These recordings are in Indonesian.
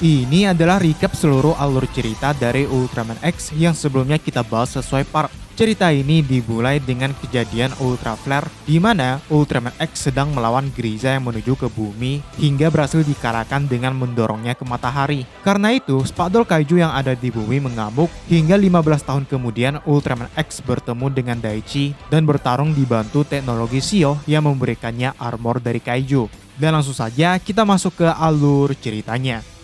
Ini adalah recap seluruh alur cerita dari Ultraman X yang sebelumnya kita bahas sesuai part. Cerita ini dimulai dengan kejadian Ultra Flare di mana Ultraman X sedang melawan Griza yang menuju ke bumi hingga berhasil dikalahkan dengan mendorongnya ke matahari. Karena itu, Spakdol Kaiju yang ada di bumi mengamuk hingga 15 tahun kemudian Ultraman X bertemu dengan Daichi dan bertarung dibantu teknologi Shio yang memberikannya armor dari Kaiju. Dan langsung saja kita masuk ke alur ceritanya.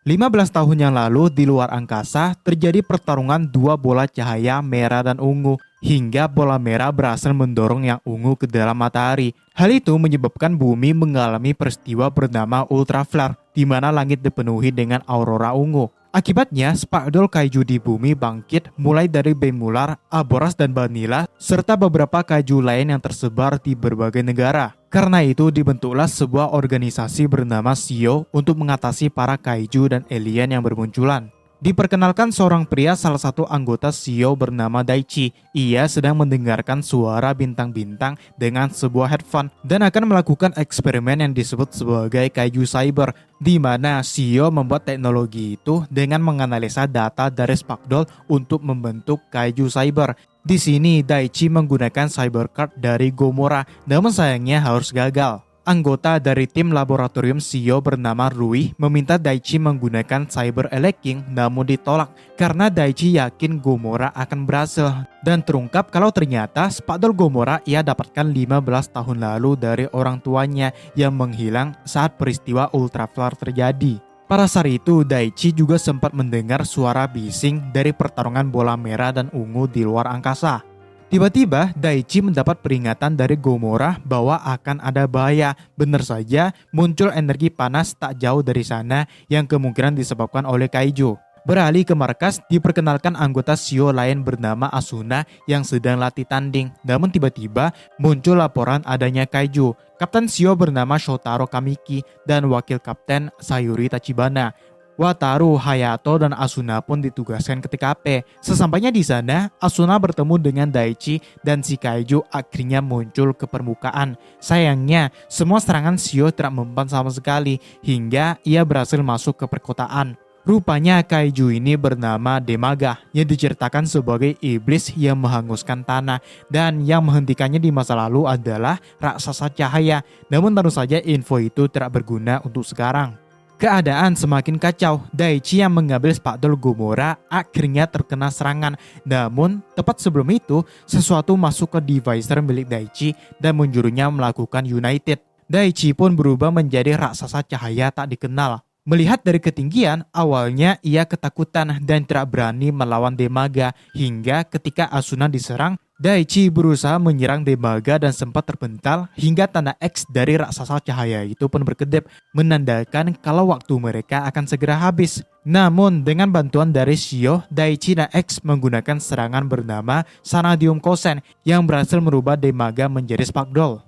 15 tahun yang lalu di luar angkasa terjadi pertarungan dua bola cahaya merah dan ungu hingga bola merah berhasil mendorong yang ungu ke dalam matahari. Hal itu menyebabkan bumi mengalami peristiwa bernama Ultra Flare di mana langit dipenuhi dengan aurora ungu. Akibatnya, Spakdol Kaiju di bumi bangkit mulai dari Bemular, Aboras, dan Vanilla, serta beberapa kaiju lain yang tersebar di berbagai negara. Karena itu dibentuklah sebuah organisasi bernama Shio untuk mengatasi para kaiju dan alien yang bermunculan. Diperkenalkan seorang pria salah satu anggota Shio bernama Daichi. Ia sedang mendengarkan suara bintang-bintang dengan sebuah headphone dan akan melakukan eksperimen yang disebut sebagai kaiju cyber, di mana Shio membuat teknologi itu dengan menganalisa data dari Spakdol untuk membentuk kaiju cyber. Di sini Daichi menggunakan cybercard dari Gomora, namun sayangnya harus gagal. Anggota dari tim laboratorium Shio bernama Rui meminta Daichi menggunakan Cyber Elecking namun ditolak karena Daichi yakin Gomora akan berhasil. Dan terungkap kalau ternyata Spakdol Gomora ia dapatkan 15 tahun lalu dari orang tuanya yang menghilang saat peristiwa Ultra Flare terjadi. Pada saat itu Daichi juga sempat mendengar suara bising dari pertarungan bola merah dan ungu di luar angkasa. Tiba-tiba Daichi mendapat peringatan dari Gomora bahwa akan ada bahaya. Benar saja muncul energi panas tak jauh dari sana yang kemungkinan disebabkan oleh kaiju. Beralih ke markas, diperkenalkan anggota Shio lain bernama Asuna yang sedang latih tanding. Namun tiba-tiba muncul laporan adanya kaiju. Kapten Shio bernama Shotaro Kamiki dan wakil kapten Sayuri Tachibana. Wataru, Hayato, dan Asuna pun ditugaskan ke TKP. Sesampainya di sana, Asuna bertemu dengan Daichi dan si kaiju akhirnya muncul ke permukaan. Sayangnya, semua serangan Shio tidak mempan sama sekali hingga ia berhasil masuk ke perkotaan. Rupanya kaiju ini bernama Demaga yang diceritakan sebagai iblis yang menghanguskan tanah dan yang menghentikannya di masa lalu adalah raksasa cahaya. Namun tentu saja info itu tidak berguna untuk sekarang. Keadaan semakin kacau. Daichi yang mengambil Spakdol Gomora akhirnya terkena serangan. Namun, tepat sebelum itu, sesuatu masuk ke devicer milik Daichi dan menjurunya melakukan United. Daichi pun berubah menjadi raksasa cahaya tak dikenal. Melihat dari ketinggian, awalnya ia ketakutan dan tidak berani melawan Demaga. Hingga ketika Asuna diserang, Daichi berusaha menyerang Demaga dan sempat terpental hingga tanda X dari raksasa cahaya itu pun berkedip, menandakan kalau waktu mereka akan segera habis. Namun dengan bantuan dari Shio, Daichi dan X menggunakan serangan bernama Sanadium Kosen yang berhasil merubah Demaga menjadi Spakdol.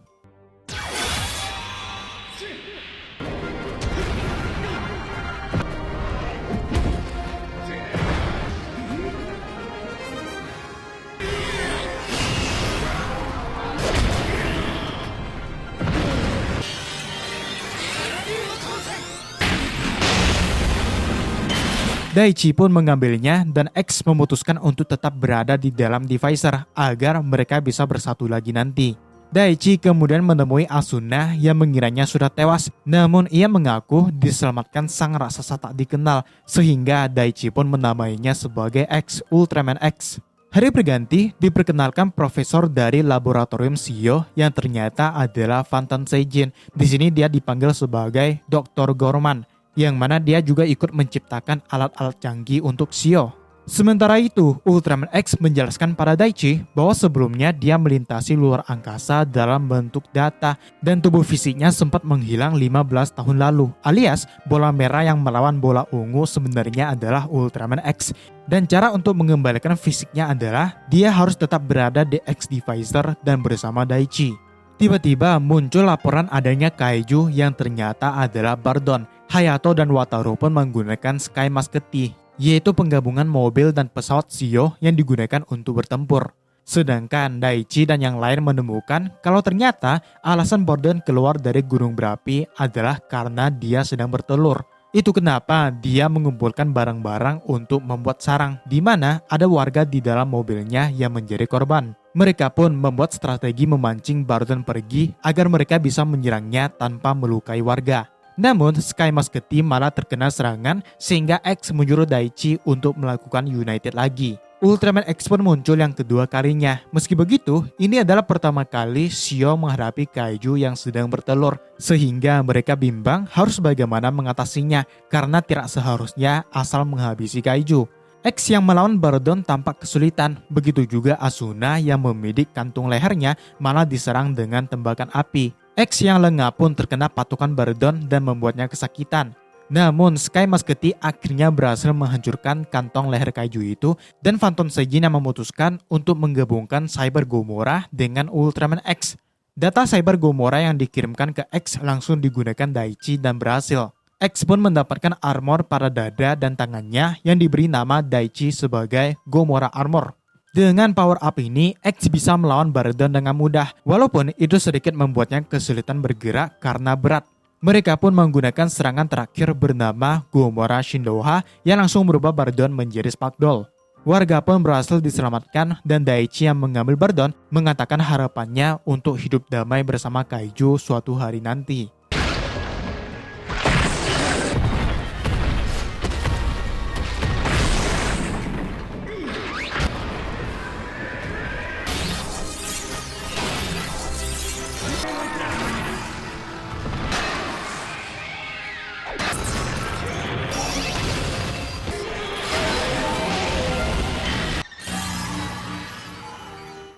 Daichi pun mengambilnya dan X memutuskan untuk tetap berada di dalam divisor agar mereka bisa bersatu lagi nanti. Daichi kemudian menemui Asuna yang mengiranya sudah tewas, namun ia mengaku diselamatkan sang raksasa tak dikenal sehingga Daichi pun menamainya sebagai X Ultraman X. Hari berganti, diperkenalkan profesor dari laboratorium Shio yang ternyata adalah Phantom Seijin. Di sini dia dipanggil sebagai Dr. Gorman, yang mana dia juga ikut menciptakan alat-alat canggih untuk Shio. Sementara itu, Ultraman X menjelaskan pada Daichi bahwa sebelumnya dia melintasi luar angkasa dalam bentuk data dan tubuh fisiknya sempat menghilang 15 tahun lalu, alias bola merah yang melawan bola ungu sebenarnya adalah Ultraman X. Dan cara untuk mengembalikan fisiknya adalah dia harus tetap berada di X Divisor dan bersama Daichi. Tiba-tiba muncul laporan adanya kaiju yang ternyata adalah Bardon. Hayato dan Wataru pun menggunakan Sky Musketeer, yaitu penggabungan mobil dan pesawat Shio yang digunakan untuk bertempur. Sedangkan Daichi dan yang lain menemukan kalau ternyata alasan Bardon keluar dari gunung berapi adalah karena dia sedang bertelur. Itu kenapa dia mengumpulkan barang-barang untuk membuat sarang, di mana ada warga di dalam mobilnya yang menjadi korban. Mereka pun membuat strategi memancing Bardon pergi agar mereka bisa menyerangnya tanpa melukai warga. Namun, Sky Musketeer malah terkena serangan sehingga X menyuruh Daichi untuk melakukan United lagi. Ultraman X pun muncul yang kedua kalinya. Meski begitu, ini adalah pertama kali Shio menghadapi kaiju yang sedang bertelur, sehingga mereka bimbang harus bagaimana mengatasinya karena tidak seharusnya asal menghabisi kaiju. X yang melawan Bardon tampak kesulitan, begitu juga Asuna yang memidik kantung lehernya malah diserang dengan tembakan api. X yang lengah pun terkena patukan Bardon dan membuatnya kesakitan. Namun, Sky Musketeer akhirnya berhasil menghancurkan kantong leher kaiju itu dan Phantom Seijin yang memutuskan untuk menggabungkan Cyber Gomora dengan Ultraman X. Data Cyber Gomora yang dikirimkan ke X langsung digunakan Daichi dan berhasil. X pun mendapatkan armor pada dada dan tangannya yang diberi nama Daichi sebagai Gomora Armor. Dengan power up ini, X bisa melawan Bardon dengan mudah, walaupun itu sedikit membuatnya kesulitan bergerak karena berat. Mereka pun menggunakan serangan terakhir bernama Gomora Shindoha yang langsung merubah Bardon menjadi Sparkdoll. Warga pun berhasil diselamatkan dan Daichi yang mengambil Bardon mengatakan harapannya untuk hidup damai bersama kaiju suatu hari nanti.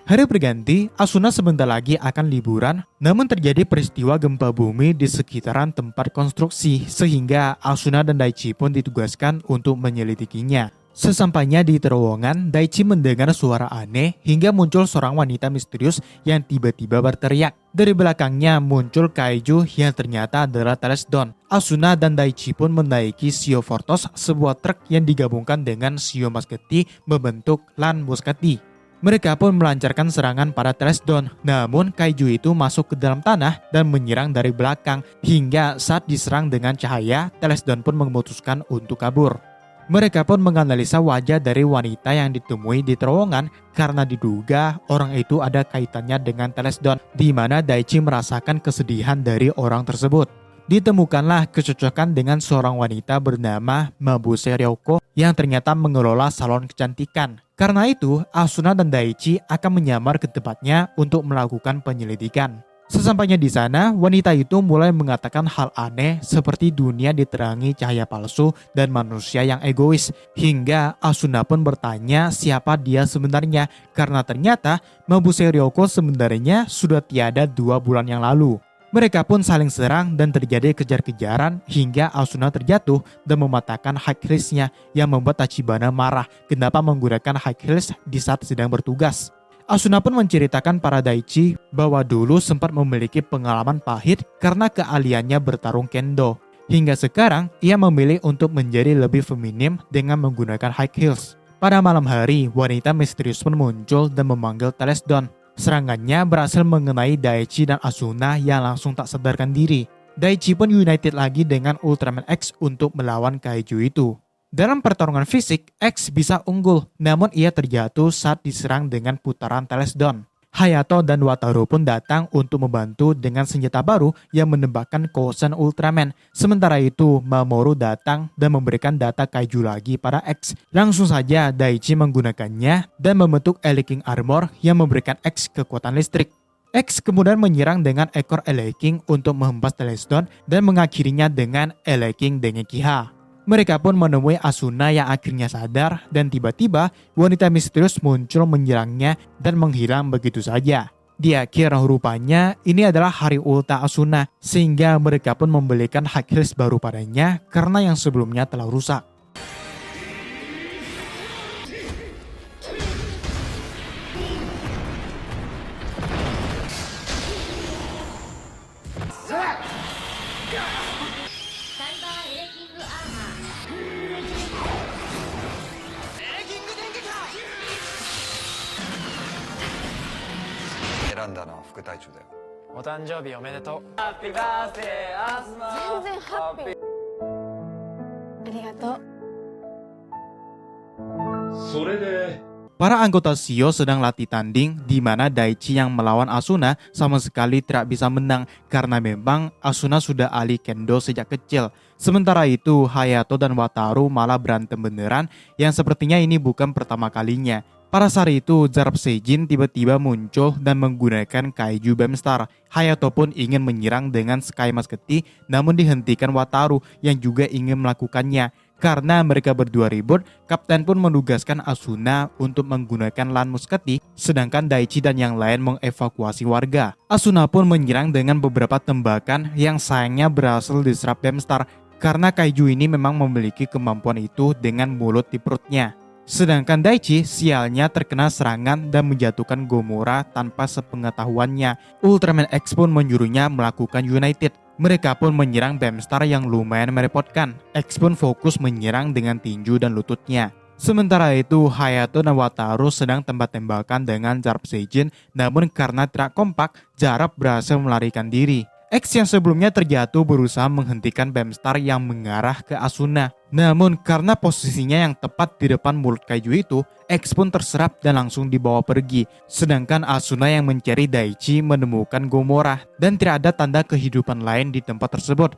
Hari berganti, Asuna sebentar lagi akan liburan, namun terjadi peristiwa gempa bumi di sekitaran tempat konstruksi, sehingga Asuna dan Daichi pun ditugaskan untuk menyelidikinya. Sesampainya di terowongan, Daichi mendengar suara aneh hingga muncul seorang wanita misterius yang tiba-tiba berteriak. Dari belakangnya muncul kaiju yang ternyata adalah Telesdon. Asuna dan Daichi pun menaiki Shio Fortos, sebuah truk yang digabungkan dengan Shio Musketeer membentuk Lan Musketeer. Mereka pun melancarkan serangan pada Telesdon, namun kaiju itu masuk ke dalam tanah dan menyerang dari belakang, hingga saat diserang dengan cahaya, Telesdon pun memutuskan untuk kabur. Mereka pun menganalisa wajah dari wanita yang ditemui di terowongan karena diduga orang itu ada kaitannya dengan Telesdon, di mana Daichi merasakan kesedihan dari orang tersebut. Ditemukanlah kecocokan dengan seorang wanita bernama Mabuse Ryoko yang ternyata mengelola salon kecantikan. Karena itu, Asuna dan Daichi akan menyamar ke tempatnya untuk melakukan penyelidikan. Sesampainya di sana, wanita itu mulai mengatakan hal aneh seperti dunia diterangi cahaya palsu dan manusia yang egois. Hingga Asuna pun bertanya siapa dia sebenarnya karena ternyata Mabuse Ryoko sebenarnya sudah tiada 2 bulan yang lalu. Mereka pun saling serang dan terjadi kejar-kejaran hingga Asuna terjatuh dan mematahkan high heels-nya yang membuat Tachibana marah kenapa menggunakan high heels di saat sedang bertugas. Asuna pun menceritakan pada Daichi bahwa dulu sempat memiliki pengalaman pahit karena keahliannya bertarung kendo. Hingga sekarang, ia memilih untuk menjadi lebih feminim dengan menggunakan high heels. Pada malam hari, wanita misterius pun muncul dan memanggil Telesdon. Serangannya berhasil mengenai Daichi dan Asuna yang langsung tak sadarkan diri. Daichi pun united lagi dengan Ultraman X untuk melawan kaiju itu. Dalam pertarungan fisik, X bisa unggul, namun ia terjatuh saat diserang dengan putaran Telesdon. Hayato dan Wataru pun datang untuk membantu dengan senjata baru yang menembakkan Kousen Ultraman. Sementara itu, Mamoru datang dan memberikan data kaiju lagi pada X. Langsung saja Daichi menggunakannya dan membentuk Eleking Armor yang memberikan X kekuatan listrik. X kemudian menyerang dengan ekor Eleking untuk menghempas Telesdon dan mengakhirinya dengan Eleking Dengekiha. Mereka pun menemui Asuna yang akhirnya sadar dan tiba-tiba wanita misterius muncul menyerangnya dan menghilang begitu saja. Di akhir rupanya ini adalah hari ulta Asuna sehingga mereka pun membelikan high heels baru padanya karena yang sebelumnya telah rusak. Hayato. Para anggota Shio sedang latih tanding di mana Daichi yang melawan Asuna sama sekali tidak bisa menang karena memang Asuna sudah ahli kendo sejak kecil. Sementara itu Hayato dan Wataru malah berantem beneran yang sepertinya ini bukan pertama kalinya. Pada saat itu Zarp Seijin tiba-tiba muncul dan menggunakan Kaiju Beamstar. Hayato pun ingin menyerang dengan Sky Musketeer namun dihentikan Wataru yang juga ingin melakukannya. Karena mereka berdua ribut, Kapten pun menugaskan Asuna untuk menggunakan Lan Musketeer, sedangkan Daichi dan yang lain mengevakuasi warga. Asuna pun menyerang dengan beberapa tembakan yang sayangnya berhasil diserap Beamstar, karena Kaiju ini memang memiliki kemampuan itu dengan mulut di perutnya. Sedangkan Daichi sialnya terkena serangan dan menjatuhkan Gomora tanpa sepengetahuannya. Ultraman X pun menyuruhnya melakukan United. Mereka pun menyerang Beamstar yang lumayan merepotkan. X pun fokus menyerang dengan tinju dan lututnya. Sementara itu Hayato dan Wataru sedang tembak-tembakan dengan Zarp Seijin, namun karena tidak kompak, Zarp berhasil melarikan diri. X yang sebelumnya terjatuh berusaha menghentikan Beamstar yang mengarah ke Asuna. Namun karena posisinya yang tepat di depan mulut kaiju itu, X pun terserap dan langsung dibawa pergi. Sedangkan Asuna yang mencari Daichi menemukan Gomora dan tidak ada tanda kehidupan lain di tempat tersebut.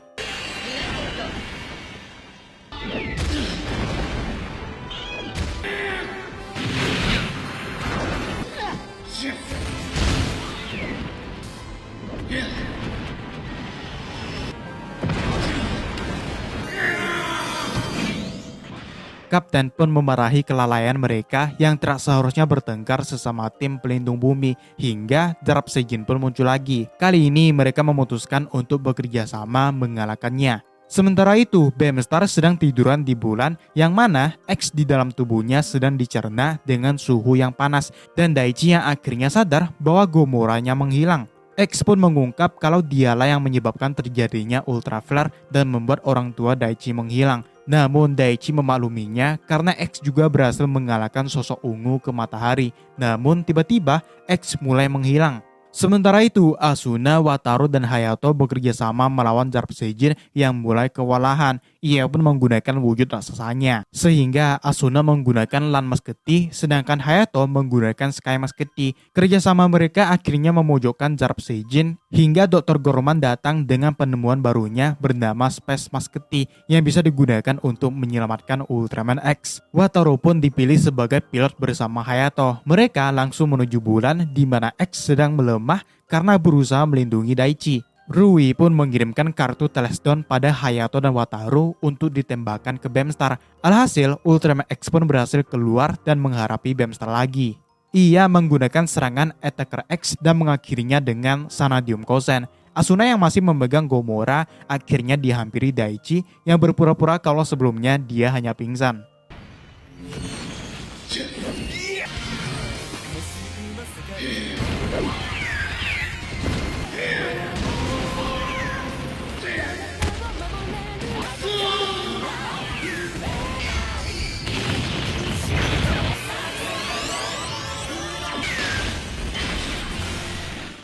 Kapten pun memarahi kelalaian mereka yang tidak seharusnya bertengkar sesama tim pelindung bumi, hingga Zarp Seijin pun muncul lagi. Kali ini mereka memutuskan untuk bekerja sama mengalahkannya. Sementara itu, Beamstar sedang tiduran di bulan yang mana X di dalam tubuhnya sedang dicerna dengan suhu yang panas, dan Daichi yang akhirnya sadar bahwa Gomoranya menghilang. X pun mengungkap kalau dialah yang menyebabkan terjadinya Ultra Flare dan membuat orang tua Daichi menghilang. Namun Daichi memakluminya karena X juga berhasil mengalahkan sosok ungu ke matahari. Namun tiba-tiba X mulai menghilang. Sementara itu Asuna, Wataru, dan Hayato bekerja sama melawan Zarp Seijin yang mulai kewalahan. Ia pun menggunakan wujud raksasanya. Sehingga Asuna menggunakan Lan Musketeer sedangkan Hayato menggunakan Sky Musketeer. Kerjasama mereka akhirnya memojokkan Zarp Seijin hingga Dr. Gorman datang dengan penemuan barunya bernama Space Musketeer yang bisa digunakan untuk menyelamatkan Ultraman X. Wataru pun dipilih sebagai pilot bersama Hayato. Mereka langsung menuju bulan di mana X sedang melemah karena berusaha melindungi Daichi. Rui pun mengirimkan kartu Telestone pada Hayato dan Wataru untuk ditembakkan ke Beamstar. Alhasil, Ultraman X pun berhasil keluar dan menghadapi Beamstar lagi. Ia menggunakan serangan Attacker X dan mengakhirinya dengan Sanadium Kosen. Asuna yang masih memegang Gomora akhirnya dihampiri Daichi yang berpura-pura kalau sebelumnya dia hanya pingsan.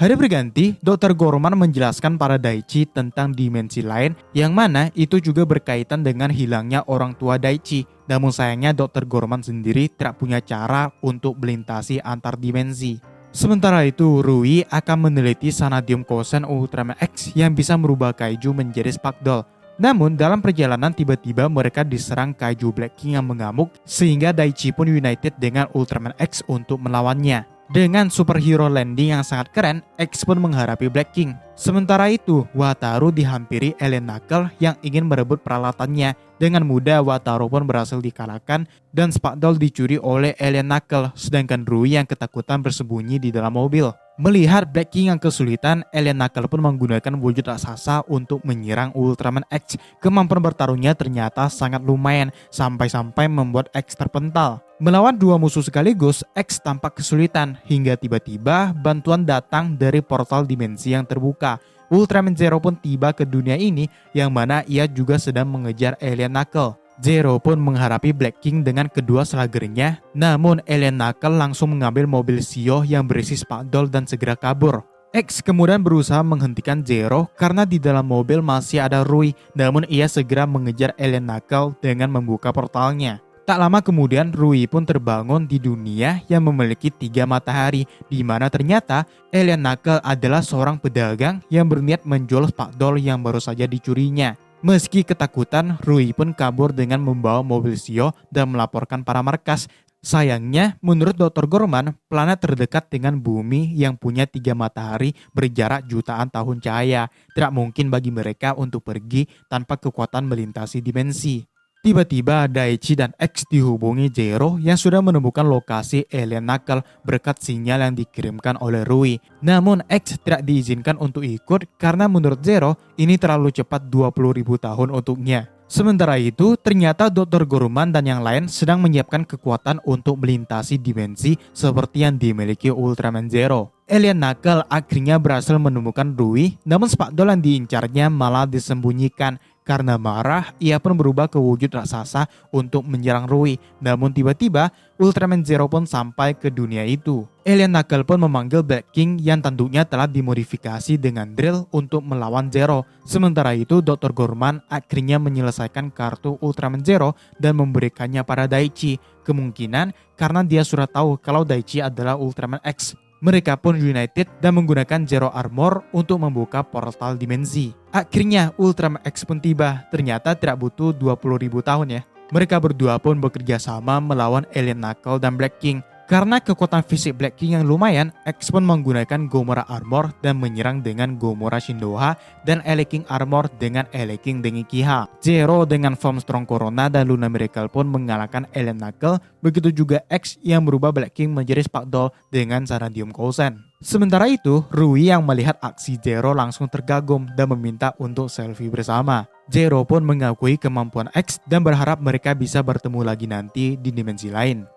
Hari berganti, Dr. Gorman menjelaskan pada Daichi tentang dimensi lain yang mana itu juga berkaitan dengan hilangnya orang tua Daichi. Namun sayangnya Dr. Gorman sendiri tidak punya cara untuk melintasi antar dimensi. Sementara itu, Rui akan meneliti Sanadium Kosen Ultraman X yang bisa merubah kaiju menjadi Sparkdoll. Namun dalam perjalanan tiba-tiba mereka diserang kaiju Black King yang mengamuk sehingga Daichi pun united dengan Ultraman X untuk melawannya. Dengan superhero landing yang sangat keren, X pun menghadapi Black King. Sementara itu, Wataru dihampiri Alien Knuckle yang ingin merebut peralatannya. Dengan mudah, Wataru pun berhasil dikalahkan dan Sparkdoll dicuri oleh Alien Knuckle, sedangkan Rui yang ketakutan bersembunyi di dalam mobil. Melihat Black King yang kesulitan, Alien Knuckle pun menggunakan wujud raksasa untuk menyerang Ultraman X. Kemampuan bertarungnya ternyata sangat lumayan, sampai-sampai membuat X terpental. Melawan dua musuh sekaligus, X tampak kesulitan, hingga tiba-tiba bantuan datang dari portal dimensi yang terbuka. Ultraman Zero pun tiba ke dunia ini, yang mana ia juga sedang mengejar Alien Knuckle. Zero pun menghadapi Black King dengan kedua slagernya, namun Alien Knuckle langsung mengambil mobil Shio yang berisi Sparkdoll dan segera kabur. X kemudian berusaha menghentikan Zero karena di dalam mobil masih ada Rui, namun ia segera mengejar Alien Knuckle dengan membuka portalnya. Tak lama kemudian Rui pun terbangun di dunia yang memiliki 3 matahari, di mana ternyata Alien Knuckle adalah seorang pedagang yang berniat menjual spakdol yang baru saja dicurinya. Meski ketakutan, Rui pun kabur dengan membawa mobil Shio dan melaporkan para markas. Sayangnya, menurut Dr. Gorman, planet terdekat dengan bumi yang punya 3 matahari berjarak jutaan tahun cahaya. Tidak mungkin bagi mereka untuk pergi tanpa kekuatan melintasi dimensi. Tiba-tiba Daichi dan X dihubungi Zero yang sudah menemukan lokasi Alien Knuckle berkat sinyal yang dikirimkan oleh Rui. Namun X tidak diizinkan untuk ikut karena menurut Zero ini terlalu cepat 20.000 tahun untuknya. Sementara itu, ternyata Dr. Gorman dan yang lain sedang menyiapkan kekuatan untuk melintasi dimensi seperti yang dimiliki Ultraman Zero. Alien Knuckle akhirnya berhasil menemukan Rui, namun spakdol yang diincarnya malah disembunyikan. Karena marah, ia pun berubah ke wujud raksasa untuk menyerang Rui. Namun tiba-tiba, Ultraman Zero pun sampai ke dunia itu. Alien Knuckle pun memanggil Black King yang tanduknya telah dimodifikasi dengan drill untuk melawan Zero. Sementara itu, Dr. Gorman akhirnya menyelesaikan kartu Ultraman Zero dan memberikannya pada Daichi. Kemungkinan karena dia sudah tahu kalau Daichi adalah Ultraman X. Mereka pun united dan menggunakan Zero Armor untuk membuka portal dimensi. Akhirnya Ultraman X pun tiba, ternyata tidak butuh 20.000 tahun ya. Mereka berdua pun bekerja sama melawan Alien Knuckle dan Black King. Karena kekuatan fisik Black King yang lumayan, X pun menggunakan Gomora Armor dan menyerang dengan Gomora Shindoha dan Ele King Armor dengan Ele King Dengikiha. Zero dengan form Strong Corona dan Luna Miracle pun mengalahkan Alien Knuckle, begitu juga X yang merubah Black King menjadi Spakdol dengan Sanadium Kousen. Sementara itu, Rui yang melihat aksi Zero langsung tergagum dan meminta untuk selfie bersama. Zero pun mengakui kemampuan X dan berharap mereka bisa bertemu lagi nanti di dimensi lain.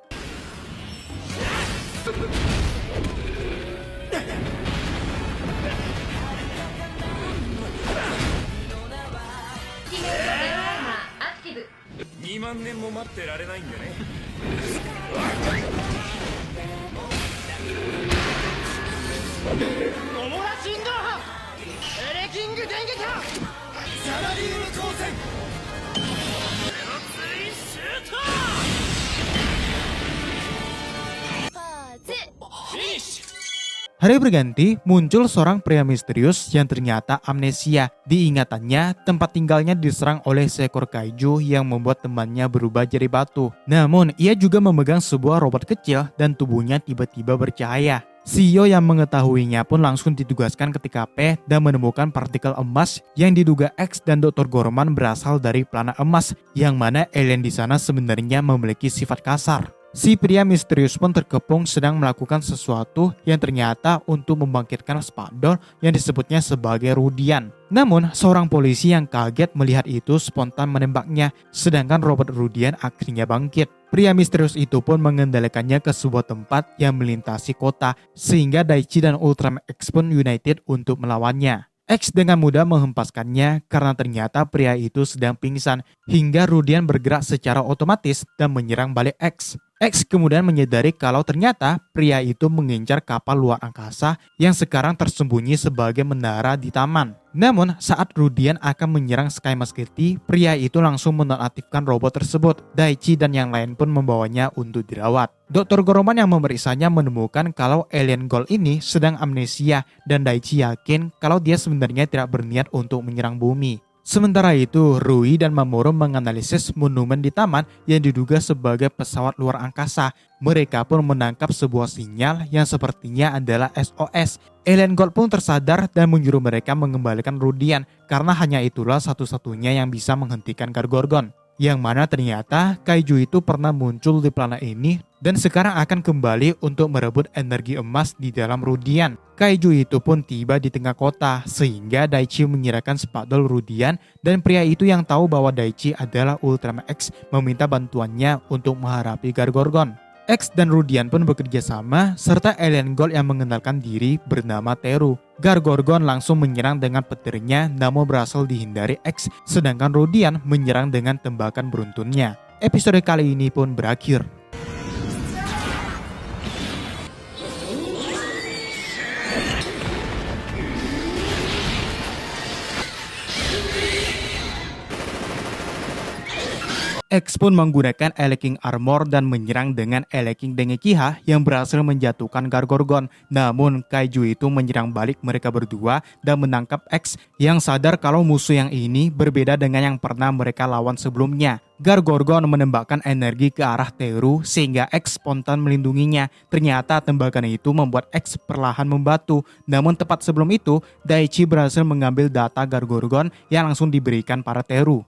Hari berganti, muncul seorang pria misterius yang ternyata amnesia. Di ingatannya, tempat tinggalnya diserang oleh seekor kaiju yang membuat temannya berubah jadi batu. Namun, ia juga memegang sebuah robot kecil dan tubuhnya tiba-tiba bercahaya. Shio yang mengetahuinya pun langsung ditugaskan ke TKP dan menemukan partikel emas yang diduga X dan Dr. Gorman berasal dari planet emas, yang mana alien di sana sebenarnya memiliki sifat kasar. Si pria misterius pun terkepung sedang melakukan sesuatu yang ternyata untuk membangkitkan spakdol yang disebutnya sebagai Rudian. Namun, seorang polisi yang kaget melihat itu spontan menembaknya, sedangkan robot Rudian akhirnya bangkit. Pria misterius itu pun mengendalikannya ke sebuah tempat yang melintasi kota, sehingga Daichi dan Ultraman X pun united untuk melawannya. X dengan mudah menghempaskannya karena ternyata pria itu sedang pingsan, hingga Rudian bergerak secara otomatis dan menyerang balik X. X kemudian menyadari kalau ternyata pria itu mengincar kapal luar angkasa yang sekarang tersembunyi sebagai menara di taman. Namun saat Rudian akan menyerang Sky Musketeer, pria itu langsung menonaktifkan robot tersebut. Daichi dan yang lain pun membawanya untuk dirawat. Dr. Gorman yang memeriksanya menemukan kalau alien Gold ini sedang amnesia dan Daichi yakin kalau dia sebenarnya tidak berniat untuk menyerang bumi. Sementara itu, Rui dan Mamoru menganalisis monumen di taman yang diduga sebagai pesawat luar angkasa. Mereka pun menangkap sebuah sinyal yang sepertinya adalah SOS. Alien Gold pun tersadar dan menyuruh mereka mengembalikan Rudian karena hanya itulah satu-satunya yang bisa menghentikan Gargorgon. Yang mana ternyata kaiju itu pernah muncul di planet ini dan sekarang akan kembali untuk merebut energi emas di dalam Rudian. Kaiju itu pun tiba di tengah kota sehingga Daichi menyerahkan spakdol Rudian dan pria itu yang tahu bahwa Daichi adalah Ultraman X meminta bantuannya untuk menghadapi Gargorgon. X dan Rudian pun bekerja sama serta alien Gold yang mengenalkan diri bernama Teru. Gargorgon langsung menyerang dengan petirnya namun berhasil dihindari X, sedangkan Rudian menyerang dengan tembakan beruntunnya. Episode kali ini pun berakhir. X pun menggunakan Eleking Armor dan menyerang dengan Eleking Dengekiha yang berhasil menjatuhkan Gargorgon. Namun Kaiju itu menyerang balik mereka berdua dan menangkap X yang sadar kalau musuh yang ini berbeda dengan yang pernah mereka lawan sebelumnya. Gargorgon menembakkan energi ke arah Teru sehingga X spontan melindunginya. Ternyata tembakan itu membuat X perlahan membatu. Namun tepat sebelum itu, Daichi berhasil mengambil data Gargorgon yang langsung diberikan para Teru.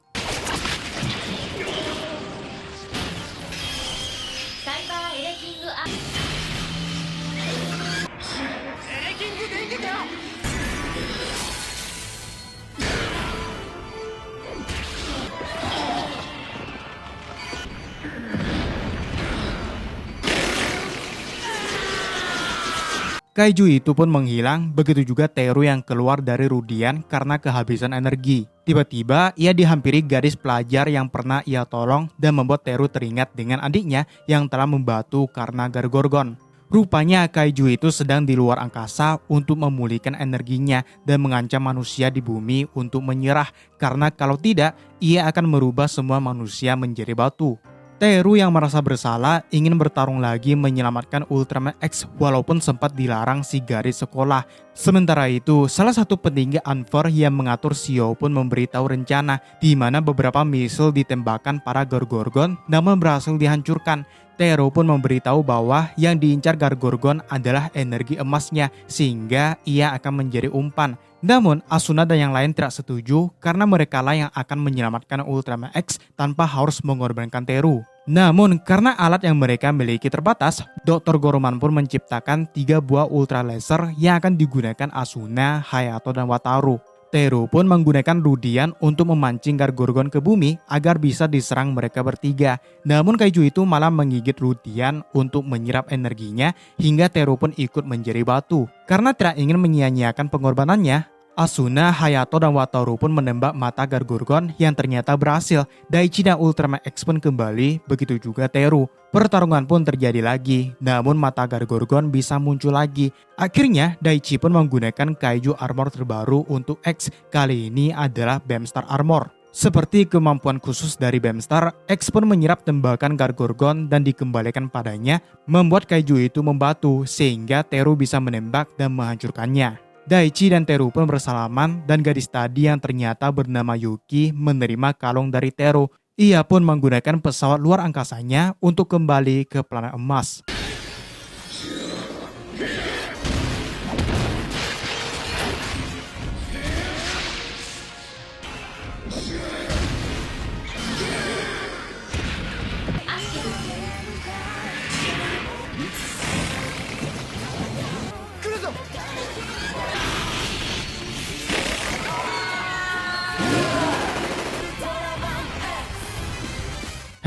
Kaiju itu pun menghilang, begitu juga Teru yang keluar dari Rudian karena kehabisan energi. Tiba-tiba ia dihampiri gadis pelajar yang pernah ia tolong dan membuat Teru teringat dengan adiknya yang telah membatu karena Gargorgon. Rupanya Kaiju itu sedang di luar angkasa untuk memulihkan energinya dan mengancam manusia di bumi untuk menyerah karena kalau tidak ia akan merubah semua manusia menjadi batu. Teru yang merasa bersalah ingin bertarung lagi menyelamatkan Ultraman X walaupun sempat dilarang si gadis sekolah. Sementara itu, salah satu petinggi Anfor yang mengatur Xiao pun memberitahu rencana di mana beberapa misil ditembakkan para Gargorgon namun berhasil dihancurkan. Teru pun memberitahu bahwa yang diincar Gargorgon adalah energi emasnya sehingga ia akan menjadi umpan. Namun Asuna dan yang lain tidak setuju karena merekalah yang akan menyelamatkan Ultraman X tanpa harus mengorbankan Teru. Namun karena alat yang mereka miliki terbatas, Dr. Goroman pun menciptakan 3 buah ultra laser yang akan digunakan Asuna, Hayato, dan Wataru. Teru pun menggunakan Rudian untuk memancing Gargorgon ke bumi agar bisa diserang mereka bertiga. Namun Kaiju itu malah menggigit Rudian untuk menyerap energinya hingga Teru pun ikut menjadi batu. Karena tidak ingin menyia-nyiakan pengorbanannya, Asuna, Hayato, dan Wataru pun menembak mata Gargorgon yang ternyata berhasil. Daichi dan Ultraman X pun kembali, begitu juga Teru. Pertarungan pun terjadi lagi, namun mata Gargorgon bisa muncul lagi. Akhirnya, Daichi pun menggunakan Kaiju Armor terbaru untuk X. Kali ini adalah Beamstar Armor. Seperti kemampuan khusus dari Beamstar, X pun menyerap tembakan Gargorgon dan dikembalikan padanya, membuat Kaiju itu membatu sehingga Teru bisa menembak dan menghancurkannya. Daichi dan Teru pun bersalaman dan gadis tadi yang ternyata bernama Yuki menerima kalung dari Teru. Ia pun menggunakan pesawat luar angkasanya untuk kembali ke planet emas.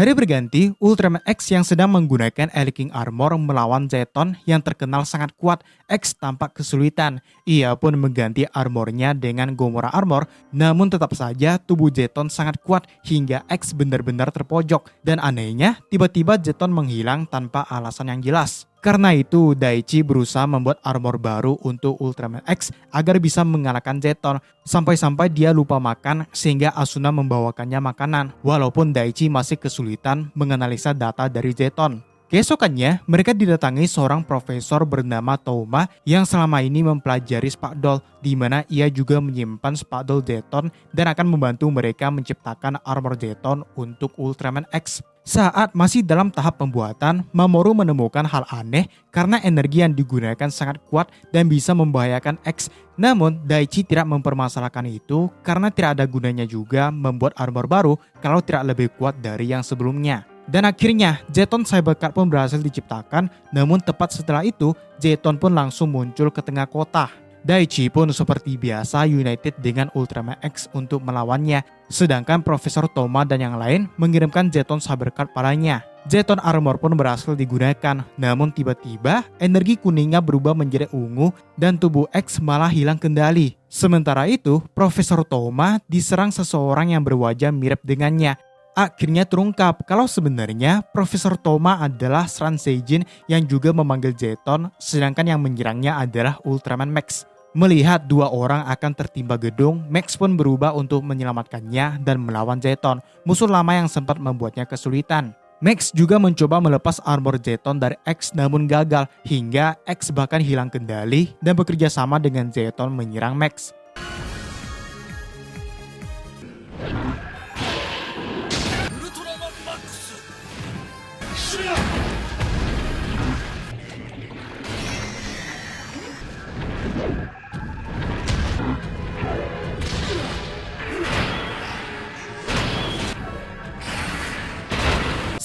Hari berganti, Ultraman X yang sedang menggunakan Eleking Armor melawan Zeton yang terkenal sangat kuat. X tampak kesulitan. Ia pun mengganti armornya dengan Gomora Armor, namun tetap saja tubuh Zeton sangat kuat hingga X benar-benar terpojok. Dan anehnya, tiba-tiba Zeton menghilang tanpa alasan yang jelas. Karena itu, Daichi berusaha membuat armor baru untuk Ultraman X agar bisa mengalahkan Zeton. Sampai-sampai dia lupa makan sehingga Asuna membawakannya makanan. Walaupun Daichi masih kesulitan menganalisa data dari Zeton. Keesokannya, mereka didatangi seorang profesor bernama Touma yang selama ini mempelajari Spakdol, di mana ia juga menyimpan Spakdol Zeton dan akan membantu mereka menciptakan armor Zeton untuk Ultraman X. Saat masih dalam tahap pembuatan, Mamoru menemukan hal aneh karena energi yang digunakan sangat kuat dan bisa membahayakan X. Namun, Daichi tidak mempermasalahkan itu karena tidak ada gunanya juga membuat armor baru kalau tidak lebih kuat dari yang sebelumnya. Dan akhirnya, Zeton Cybercard pun berhasil diciptakan, namun tepat setelah itu, Zeton pun langsung muncul ke tengah kota. Daichi pun seperti biasa united dengan Ultraman X untuk melawannya, sedangkan Profesor Touma dan yang lain mengirimkan Zeton Cybercard padanya. Zeton Armor pun berhasil digunakan, namun tiba-tiba energi kuningnya berubah menjadi ungu dan tubuh X malah hilang kendali. Sementara itu, Profesor Touma diserang seseorang yang berwajah mirip dengannya. Akhirnya terungkap kalau sebenarnya Profesor Touma adalah Sran Seijin yang juga memanggil Zeton, sedangkan yang menyerangnya adalah Ultraman Max. Melihat dua orang akan tertimpa gedung, Max pun berubah untuk menyelamatkannya dan melawan Zeton, musuh lama yang sempat membuatnya kesulitan. Max juga mencoba melepas armor Zeton dari X namun gagal, hingga X bahkan hilang kendali dan bekerja sama dengan Zeton menyerang Max.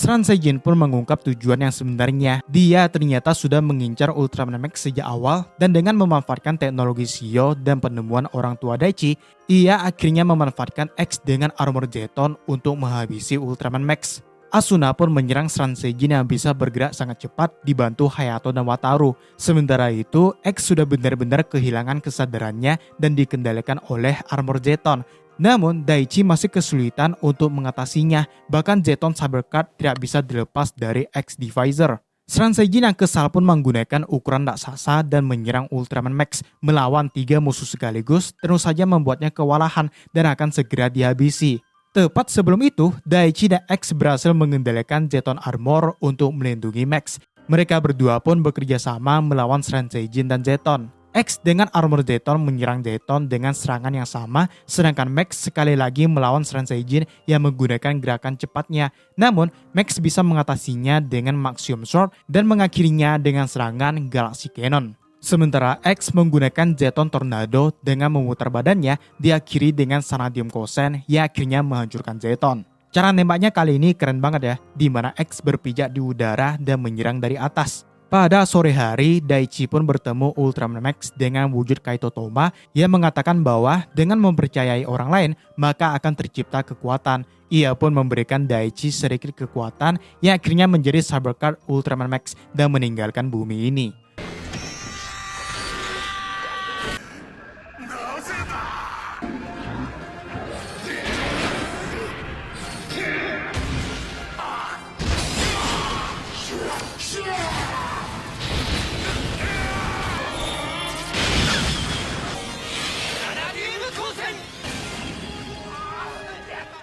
Sranseijin pun mengungkap tujuan yang sebenarnya. Dia ternyata sudah mengincar Ultraman Max sejak awal, dan dengan memanfaatkan teknologi Shio dan penemuan orang tua Daichi, ia akhirnya memanfaatkan X dengan armor Zeton untuk menghabisi Ultraman Max. Asuna pun menyerang Sranseijin yang bisa bergerak sangat cepat dibantu Hayato dan Wataru. Sementara itu, X sudah benar-benar kehilangan kesadarannya dan dikendalikan oleh armor Zeton. Namun, Daichi masih kesulitan untuk mengatasinya, bahkan Zeton Cybercard tidak bisa dilepas dari X-Divisor. Sranseijin yang kesal pun menggunakan ukuran raksasa dan menyerang Ultraman Max melawan 3 musuh sekaligus, terus saja membuatnya kewalahan dan akan segera dihabisi. Tepat sebelum itu, Daichi dan X berhasil mengendalikan Zeton Armor untuk melindungi Max. Mereka berdua pun bekerja sama melawan Sranseijin dan Zeton. X dengan armor Zeton menyerang Zeton dengan serangan yang sama, sedangkan Max sekali lagi melawan Sranseijin yang menggunakan gerakan cepatnya. Namun, Max bisa mengatasinya dengan Maxium Sword dan mengakhirinya dengan serangan Galaxy Cannon. Sementara X menggunakan Zeton Tornado dengan memutar badannya, diakhiri dengan Sanadium Kosen yang akhirnya menghancurkan Zeton. Cara nembaknya kali ini keren banget ya, di mana X berpijak di udara dan menyerang dari atas. Pada sore hari, Daichi pun bertemu Ultraman Max dengan wujud Kaito Toma yang mengatakan bahwa dengan mempercayai orang lain, maka akan tercipta kekuatan. Ia pun memberikan Daichi sedikit kekuatan yang akhirnya menjadi Cybercard Ultraman Max dan meninggalkan bumi ini.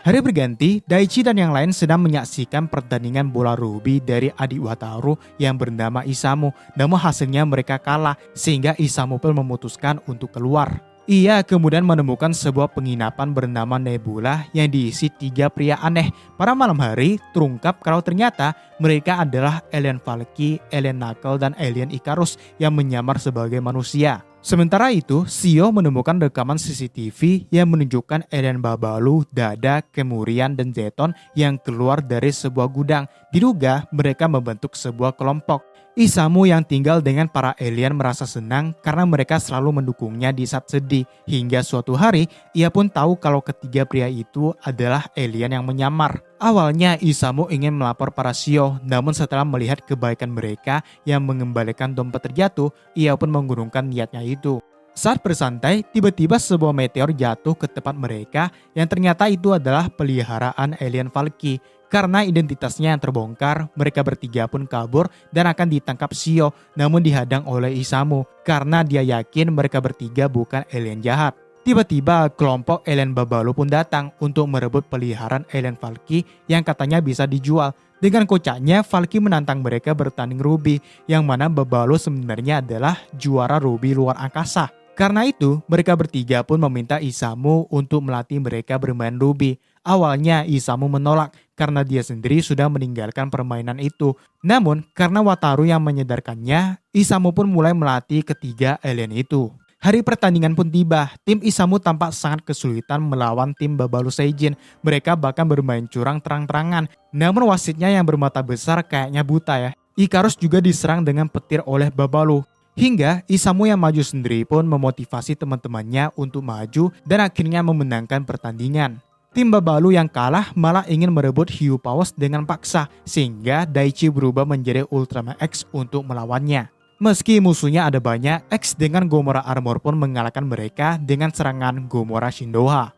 Hari berganti, Daichi dan yang lain sedang menyaksikan pertandingan bola rubi dari adik Wataru yang bernama Isamu. Namun hasilnya mereka kalah, sehingga Isamu pun memutuskan untuk keluar. Ia kemudian menemukan sebuah penginapan bernama Nebula yang diisi 3 pria aneh. Pada malam hari, terungkap kalau ternyata mereka adalah alien Valky, alien Knuckle, dan alien Icarus yang menyamar sebagai manusia. Sementara itu, Shio menemukan rekaman CCTV yang menunjukkan alien Babalu, Dada, Kemurian, dan Zeton yang keluar dari sebuah gudang. Diduga mereka membentuk sebuah kelompok. Isamu yang tinggal dengan para alien merasa senang karena mereka selalu mendukungnya di saat sedih. Hingga suatu hari, ia pun tahu kalau ketiga pria itu adalah alien yang menyamar. Awalnya Isamu ingin melapor para Shio, namun setelah melihat kebaikan mereka yang mengembalikan dompet terjatuh, ia pun mengurungkan niatnya itu. Saat bersantai, tiba-tiba sebuah meteor jatuh ke tempat mereka yang ternyata itu adalah peliharaan alien Valky. Karena identitasnya yang terbongkar, mereka bertiga pun kabur dan akan ditangkap Shio, namun dihadang oleh Isamu karena dia yakin mereka bertiga bukan alien jahat. Tiba-tiba kelompok alien Babalu pun datang untuk merebut peliharaan alien Valky yang katanya bisa dijual. Dengan kocaknya, Valky menantang mereka bertanding ruby, yang mana Babalu sebenarnya adalah juara ruby luar angkasa. Karena itu, mereka bertiga pun meminta Isamu untuk melatih mereka bermain ruby. Awalnya Isamu menolak karena dia sendiri sudah meninggalkan permainan itu. Namun, karena Wataru yang menyadarkannya, Isamu pun mulai melatih ketiga alien itu. Hari pertandingan pun tiba, tim Isamu tampak sangat kesulitan melawan tim Babalu Seijin. Mereka bahkan bermain curang terang-terangan. Namun wasitnya yang bermata besar kayaknya buta ya. Icarus juga diserang dengan petir oleh Babalu. Hingga Isamu yang maju sendiri pun memotivasi teman-temannya untuk maju dan akhirnya memenangkan pertandingan. Tim Babalu yang kalah malah ingin merebut Hiu Paus dengan paksa, sehingga Daichi berubah menjadi Ultraman X untuk melawannya. Meski musuhnya ada banyak, X dengan Gomora Armor pun mengalahkan mereka dengan serangan Gomora Shindoha.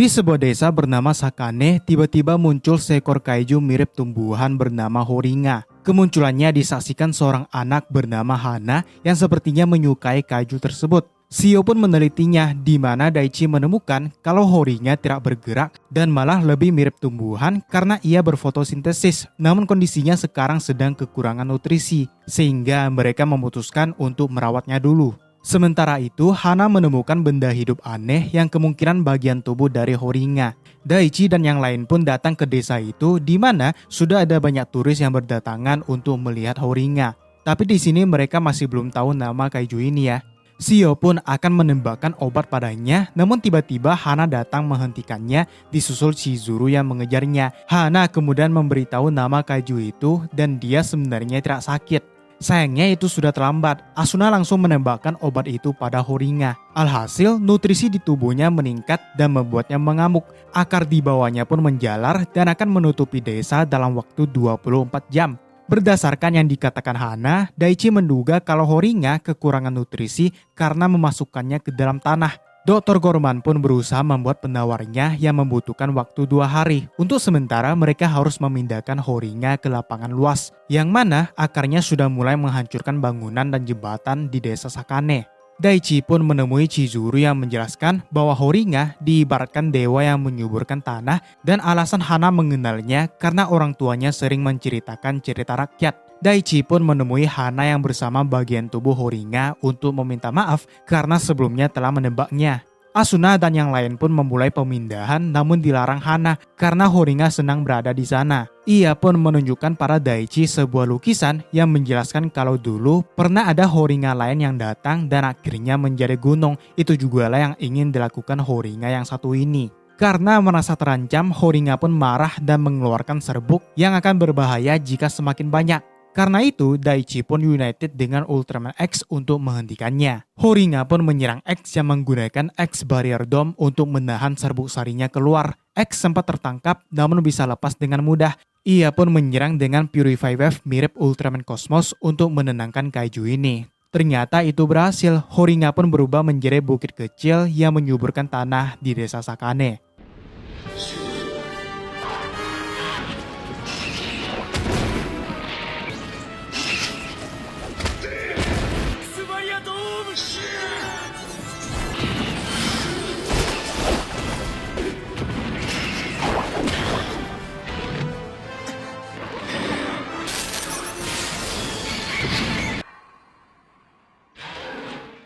Di sebuah desa bernama Sakane, tiba-tiba muncul seekor kaiju mirip tumbuhan bernama Horinga. Kemunculannya disaksikan seorang anak bernama Hana yang sepertinya menyukai kaiju tersebut. Shio pun menelitinya, di mana Daichi menemukan kalau Horinga tidak bergerak dan malah lebih mirip tumbuhan karena ia berfotosintesis. Namun kondisinya sekarang sedang kekurangan nutrisi, sehingga mereka memutuskan untuk merawatnya dulu. Sementara itu, Hana menemukan benda hidup aneh yang kemungkinan bagian tubuh dari Horinga. Daichi dan yang lain pun datang ke desa itu, di mana sudah ada banyak turis yang berdatangan untuk melihat Horinga. Tapi di sini mereka masih belum tahu nama kaiju ini ya. Shio pun akan menembakkan obat padanya, namun tiba-tiba Hana datang menghentikannya, disusul Chizuru yang mengejarnya. Hana kemudian memberitahu nama kaiju itu dan dia sebenarnya tidak sakit. Sayangnya itu sudah terlambat. Asuna langsung menembakkan obat itu pada Horinga. Alhasil, nutrisi di tubuhnya meningkat dan membuatnya mengamuk. Akar di bawahnya pun menjalar dan akan menutupi desa dalam waktu 24 jam. Berdasarkan yang dikatakan Hana, Daichi menduga kalau Horinga kekurangan nutrisi karena memasukkannya ke dalam tanah. Dr. Gorman pun berusaha membuat penawarnya yang membutuhkan waktu 2 hari. Untuk sementara mereka harus memindahkan Horinga ke lapangan luas, yang mana akarnya sudah mulai menghancurkan bangunan dan jembatan di desa Sakane. Daichi pun menemui Chizuru yang menjelaskan bahwa Horinga diibaratkan dewa yang menyuburkan tanah dan alasan Hana mengenalnya karena orang tuanya sering menceritakan cerita rakyat. Daichi pun menemui Hana yang bersama bagian tubuh Horinga untuk meminta maaf karena sebelumnya telah menebaknya. Asuna dan yang lain pun memulai pemindahan namun dilarang Hana karena Horinga senang berada di sana. Ia pun menunjukkan pada Daichi sebuah lukisan yang menjelaskan kalau dulu pernah ada Horinga lain yang datang dan akhirnya menjadi gunung. Itu juga lah yang ingin dilakukan Horinga yang satu ini. Karena merasa terancam, Horinga pun marah dan mengeluarkan serbuk yang akan berbahaya jika semakin banyak. Karena itu, Daichi pun united dengan Ultraman X untuk menghentikannya. Horinga pun menyerang X yang menggunakan X Barrier Dome untuk menahan serbuk sarinya keluar. X sempat tertangkap namun bisa lepas dengan mudah. Ia pun menyerang dengan Purify Wave mirip Ultraman Cosmos untuk menenangkan kaiju ini. Ternyata itu berhasil. Horinga pun berubah menjadi bukit kecil yang menyuburkan tanah di desa Sakane.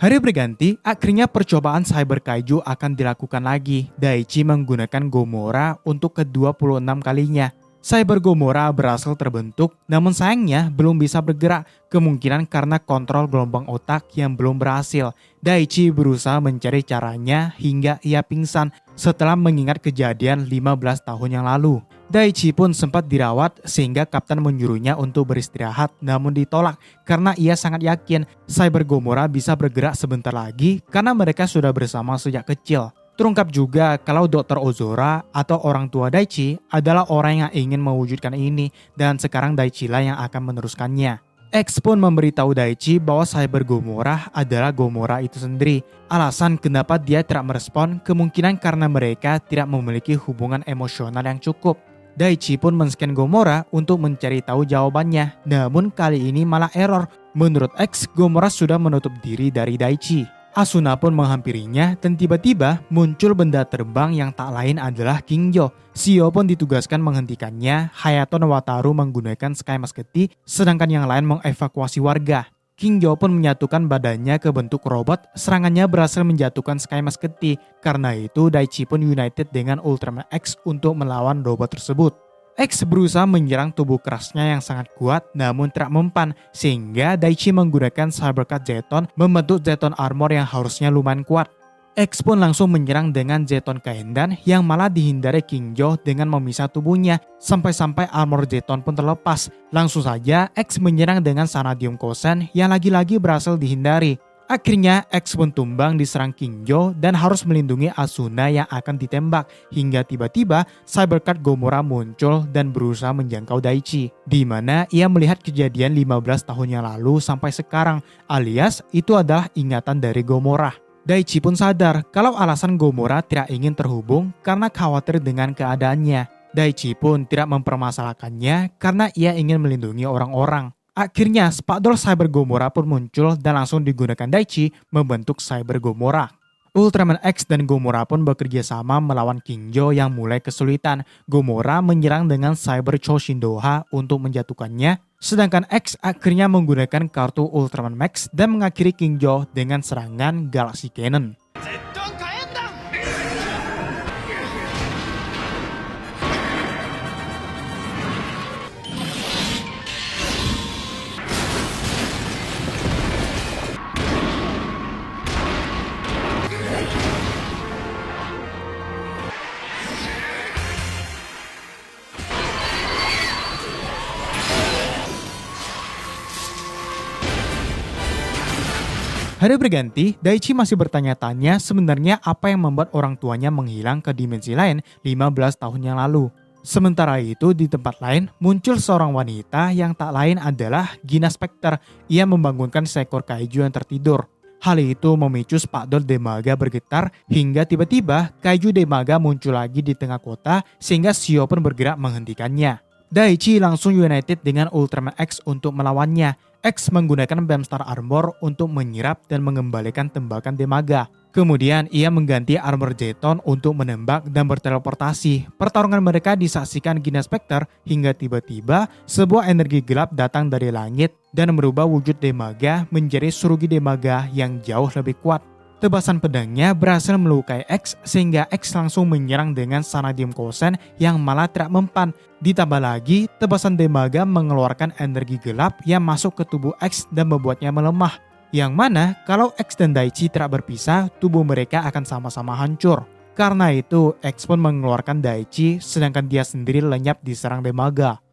Hari berganti, akhirnya percobaan Cyber Kaiju akan dilakukan lagi. Daichi menggunakan Gomora untuk ke-26 kalinya. Cyber Gomora berhasil terbentuk, namun sayangnya belum bisa bergerak, kemungkinan karena kontrol gelombang otak yang belum berhasil. Daichi berusaha mencari caranya hingga ia pingsan setelah mengingat kejadian 15 tahun yang lalu. Daichi pun sempat dirawat sehingga kapten menyuruhnya untuk beristirahat namun ditolak karena ia sangat yakin Cyber Gomora bisa bergerak sebentar lagi karena mereka sudah bersama sejak kecil. Terungkap juga kalau Dr. Ozora atau orang tua Daichi adalah orang yang ingin mewujudkan ini dan sekarang Daichi lah yang akan meneruskannya. X pun memberitahu Daichi bahwa Cyber Gomora adalah Gomora itu sendiri. Alasan kenapa dia tidak merespon kemungkinan karena mereka tidak memiliki hubungan emosional yang cukup. Daichi pun men-scan Gomora untuk mencari tahu jawabannya, namun kali ini malah error. Menurut X, Gomora sudah menutup diri dari Daichi. Asuna pun menghampirinya dan tiba-tiba muncul benda terbang yang tak lain adalah Kingyo. Shio pun ditugaskan menghentikannya, Hayato dan Wataru menggunakan Sky Musketeer, sedangkan yang lain mengevakuasi warga. Kingyo pun menyatukan badannya ke bentuk robot, serangannya berhasil menjatuhkan Sky Musketeer. Karena itu Daichi pun united dengan Ultraman X untuk melawan robot tersebut. X berusaha menyerang tubuh kerasnya yang sangat kuat namun tidak mempan, sehingga Daichi menggunakan Cybercut Zeton membentuk Zeton Armor yang harusnya lumayan kuat. X pun langsung menyerang dengan Zeton Kaendan yang malah dihindari Kingyo dengan memisah tubuhnya, sampai-sampai armor Zeton pun terlepas. Langsung saja X menyerang dengan Sanadium Kosen yang lagi-lagi berhasil dihindari. Akhirnya X pun tumbang diserang Kingyo dan harus melindungi Asuna yang akan ditembak hingga tiba-tiba Cybercut Gomora muncul dan berusaha menjangkau Daichi, di mana ia melihat kejadian 15 tahun yang lalu sampai sekarang, alias itu adalah ingatan dari Gomora. Daichi pun sadar kalau alasan Gomora tidak ingin terhubung karena khawatir dengan keadaannya. Daichi pun tidak mempermasalahkannya karena ia ingin melindungi orang-orang. Akhirnya, spakdol Cyber Gomora pun muncul dan langsung digunakan Daichi membentuk Cyber Gomora. Ultraman X dan Gomora pun bekerja sama melawan Kingjo yang mulai kesulitan. Gomora menyerang dengan Cyber Choshindoha untuk menjatuhkannya, sedangkan X akhirnya menggunakan kartu Ultraman Max dan mengakhiri Kingjo dengan serangan Galaxy Cannon. Hari berganti, Daichi masih bertanya-tanya sebenarnya apa yang membuat orang tuanya menghilang ke dimensi lain 15 tahun yang lalu. Sementara itu di tempat lain muncul seorang wanita yang tak lain adalah Gina Spectre. Ia membangunkan seekor kaiju yang tertidur. Hal itu memicu spakdol Demaga bergetar hingga tiba-tiba kaiju Demaga muncul lagi di tengah kota sehingga Shio pun bergerak menghentikannya. Daichi langsung united dengan Ultraman X untuk melawannya. X menggunakan Beamstar Armor untuk menyerap dan mengembalikan tembakan Demaga. Kemudian ia mengganti armor Zeton untuk menembak dan berteleportasi. Pertarungan mereka disaksikan Gina Spectre hingga tiba-tiba sebuah energi gelap datang dari langit dan merubah wujud Demaga menjadi Tsurugi Demaga yang jauh lebih kuat. Tebasan pedangnya berhasil melukai X sehingga X langsung menyerang dengan Sanadium Kosen yang malah tidak mempan. Ditambah lagi, tebasan Demaga mengeluarkan energi gelap yang masuk ke tubuh X dan membuatnya melemah. Yang mana kalau X dan Daichi tidak berpisah, tubuh mereka akan sama-sama hancur. Karena itu, X pun mengeluarkan Daichi sedangkan dia sendiri lenyap diserang Demaga.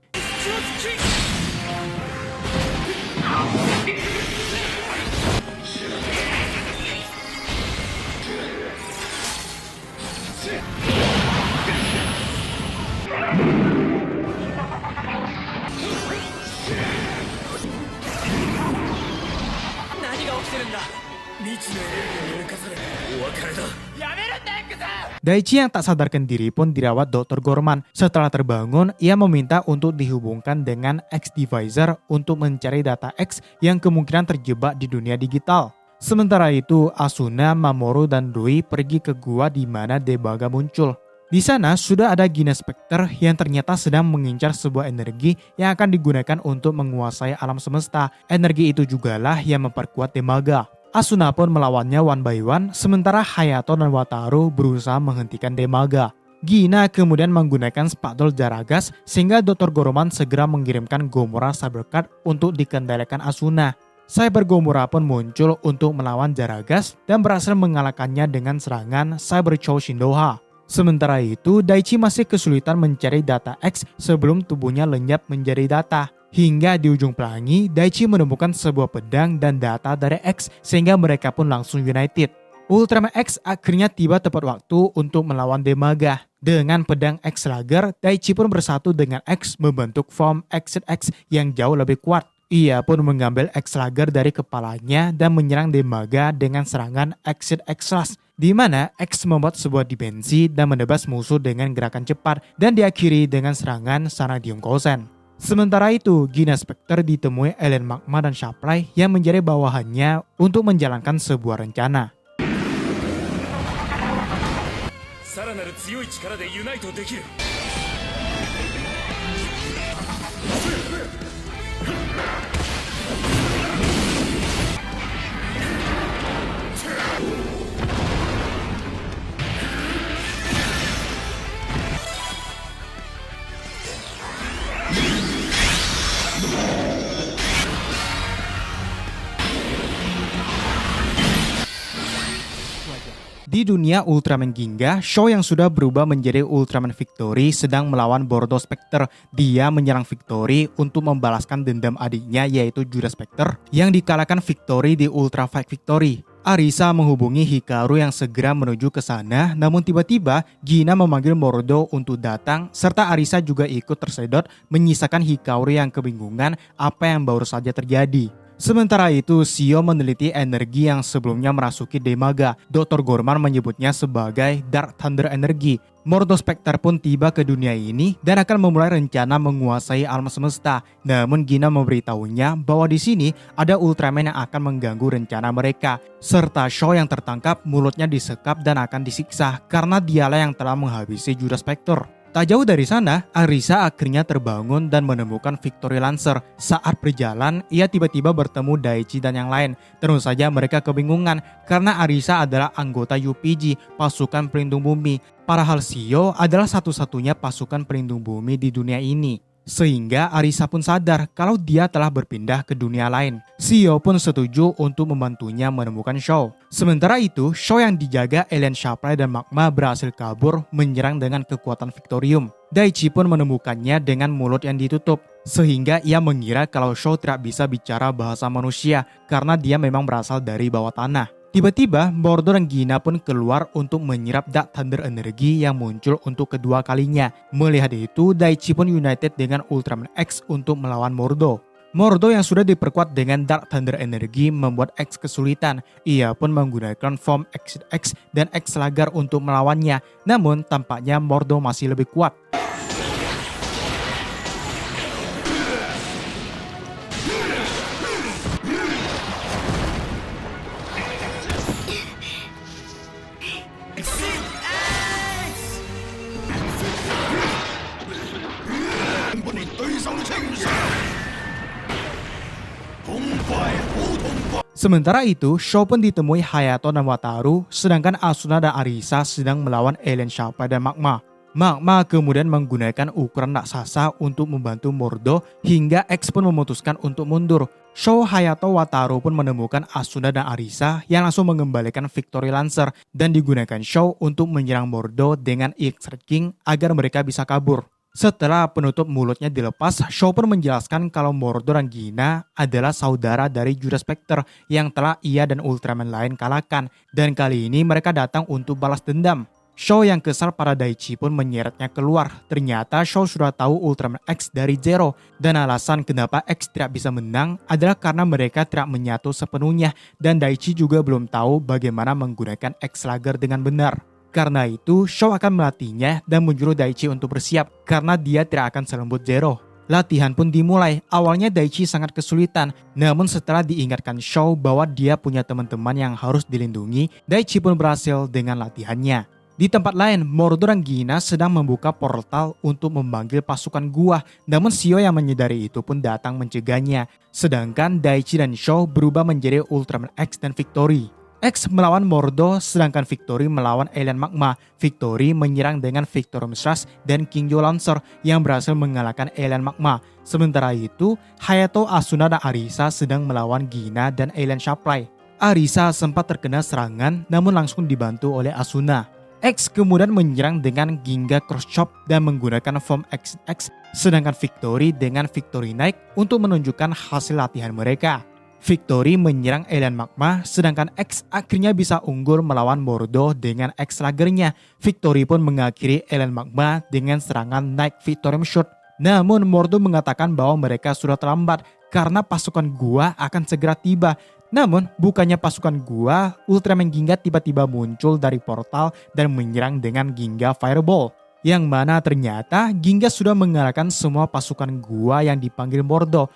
Daichi yang tak sadarkan diri pun dirawat Dr. Gorman. Setelah terbangun, ia meminta untuk dihubungkan dengan X-Divisor untuk mencari data X yang kemungkinan terjebak di dunia digital. Sementara itu, Asuna, Mamoru, dan Rui pergi ke gua di mana Demaga muncul. Di sana sudah ada Gina Spectre yang ternyata sedang mengincar sebuah energi yang akan digunakan untuk menguasai alam semesta. Energi itu jugalah yang memperkuat Demaga. Asuna pun melawannya one by one, sementara Hayato dan Wataru berusaha menghentikan Demaga. Gina kemudian menggunakan spakdol Jaragas sehingga Dr. Gorman segera mengirimkan Gomora Cybercard untuk dikendalikan Asuna. Cyber Gomora pun muncul untuk melawan Jaragas dan berhasil mengalahkannya dengan serangan Cyber Choshindoha. Sementara itu, Daichi masih kesulitan mencari data X sebelum tubuhnya lenyap menjadi data. Hingga di ujung pelangi, Daichi menemukan sebuah pedang dan data dari X sehingga mereka pun langsung united. Ultraman X akhirnya tiba tepat waktu untuk melawan Demaga. Dengan pedang X-Lager, Daichi pun bersatu dengan X membentuk form Exit X yang jauh lebih kuat. Ia pun mengambil X-Lager dari kepalanya dan menyerang Demaga dengan serangan Exit X-Slash, di mana X membuat sebuah dimensi dan menebas musuh dengan gerakan cepat dan diakhiri dengan serangan Sanadium Kosen. Sementara itu, Gina Spectre ditemui Alien Magma dan Supply yang menjadi bawahannya untuk menjalankan sebuah rencana. Di dunia Ultraman Ginga, Shaw yang sudah berubah menjadi Ultraman Victory sedang melawan Bordo Spectre. Dia menyerang Victory untuk membalaskan dendam adiknya yaitu Judas Spectre yang dikalahkan Victory di Ultra Fight Victory. Arisa menghubungi Hikaru yang segera menuju ke sana, namun tiba-tiba Gina memanggil Mordo untuk datang serta Arisa juga ikut tersedot menyisakan Hikaru yang kebingungan apa yang baru saja terjadi. Sementara itu, Shio meneliti energi yang sebelumnya merasuki Demaga. Dr. Gorman menyebutnya sebagai Dark Thunder Energy. Mordo Spectre pun tiba ke dunia ini dan akan memulai rencana menguasai alam semesta. Namun Gina memberitahunya bahwa di sini ada Ultraman yang akan mengganggu rencana mereka. Serta Shaw yang tertangkap mulutnya disekap dan akan disiksa karena dialah yang telah menghabisi Judas Spectre. Tak jauh dari sana, Arisa akhirnya terbangun dan menemukan Victory Lancer. Saat berjalan, ia tiba-tiba bertemu Daichi dan yang lain. Tentu saja mereka kebingungan karena Arisa adalah anggota UPG, pasukan pelindung bumi. Padahal Shio adalah satu-satunya pasukan pelindung bumi di dunia ini. Sehingga Arisa pun sadar kalau dia telah berpindah ke dunia lain. Shio pun setuju untuk membantunya menemukan Shaw. Sementara itu, Shaw yang dijaga alien Shapley dan Magma berhasil kabur menyerang dengan kekuatan Victorium. Daichi pun menemukannya dengan mulut yang ditutup. Sehingga ia mengira kalau Shaw tidak bisa bicara bahasa manusia karena dia memang berasal dari bawah tanah. Tiba-tiba, Mordo dan Gina pun keluar untuk menyerap Dark Thunder energi yang muncul untuk kedua kalinya. Melihat itu, Daichi pun united dengan Ultraman X untuk melawan Mordo. Mordo yang sudah diperkuat dengan Dark Thunder energi membuat X kesulitan. Ia pun menggunakan form Exit X dan X Lagar untuk melawannya. Namun, tampaknya Mordo masih lebih kuat. Sementara itu, Shaw pun ditemui Hayato dan Wataru, sedangkan Asuna dan Arisa sedang melawan alien Shapley dan Magma. Magma kemudian menggunakan ukuran raksasa untuk membantu Mordo hingga X pun memutuskan untuk mundur. Shaw, Hayato, Wataru pun menemukan Asuna dan Arisa yang langsung mengembalikan Victory Lancer dan digunakan Shaw untuk menyerang Mordo dengan X-Red King agar mereka bisa kabur. Setelah penutup mulutnya dilepas, Shaw pun menjelaskan kalau Mordo dan Gina adalah saudara dari Judas Spectre yang telah ia dan Ultraman lain kalahkan. Dan kali ini mereka datang untuk balas dendam. Shaw yang kesal pada Daichi pun menyeretnya keluar. Ternyata Shaw sudah tahu Ultraman X dari Zero. Dan alasan kenapa X tidak bisa menang adalah karena mereka tidak menyatu sepenuhnya. Dan Daichi juga belum tahu bagaimana menggunakan X Lager dengan benar. Karena itu, Shaw akan melatihnya dan menyuruh Daichi untuk bersiap karena dia tidak akan selembut Zero. Latihan pun dimulai. Awalnya Daichi sangat kesulitan, namun setelah diingatkan Shaw bahwa dia punya teman-teman yang harus dilindungi, Daichi pun berhasil dengan latihannya. Di tempat lain, Mordo dan Gina sedang membuka portal untuk memanggil pasukan gua, namun Shio yang menyadari itu pun datang mencegahnya. Sedangkan Daichi dan Shaw berubah menjadi Ultraman X dan Victory. X melawan Mordo, sedangkan Victory melawan alien Magma. Victory menyerang dengan Victorium Slash dan Kingyo Lancer yang berhasil mengalahkan alien Magma. Sementara itu, Hayato, Asuna, dan Arisa sedang melawan Gina dan alien Shapley. Arisa sempat terkena serangan namun langsung dibantu oleh Asuna. X kemudian menyerang dengan Ginga Cross Chop dan menggunakan form X, sedangkan Victory dengan Victory Knight untuk menunjukkan hasil latihan mereka. Victory menyerang alien Magma, sedangkan X akhirnya bisa unggul melawan Mordo dengan X Lagernya. Victory pun mengakhiri alien Magma dengan serangan Night Victorium Shot. Namun Mordo mengatakan bahwa mereka sudah terlambat karena pasukan gua akan segera tiba. Namun bukannya pasukan gua, Ultraman Ginga tiba-tiba muncul dari portal dan menyerang dengan Ginga Fireball. Yang mana ternyata Ginga sudah mengalahkan semua pasukan gua yang dipanggil Mordo.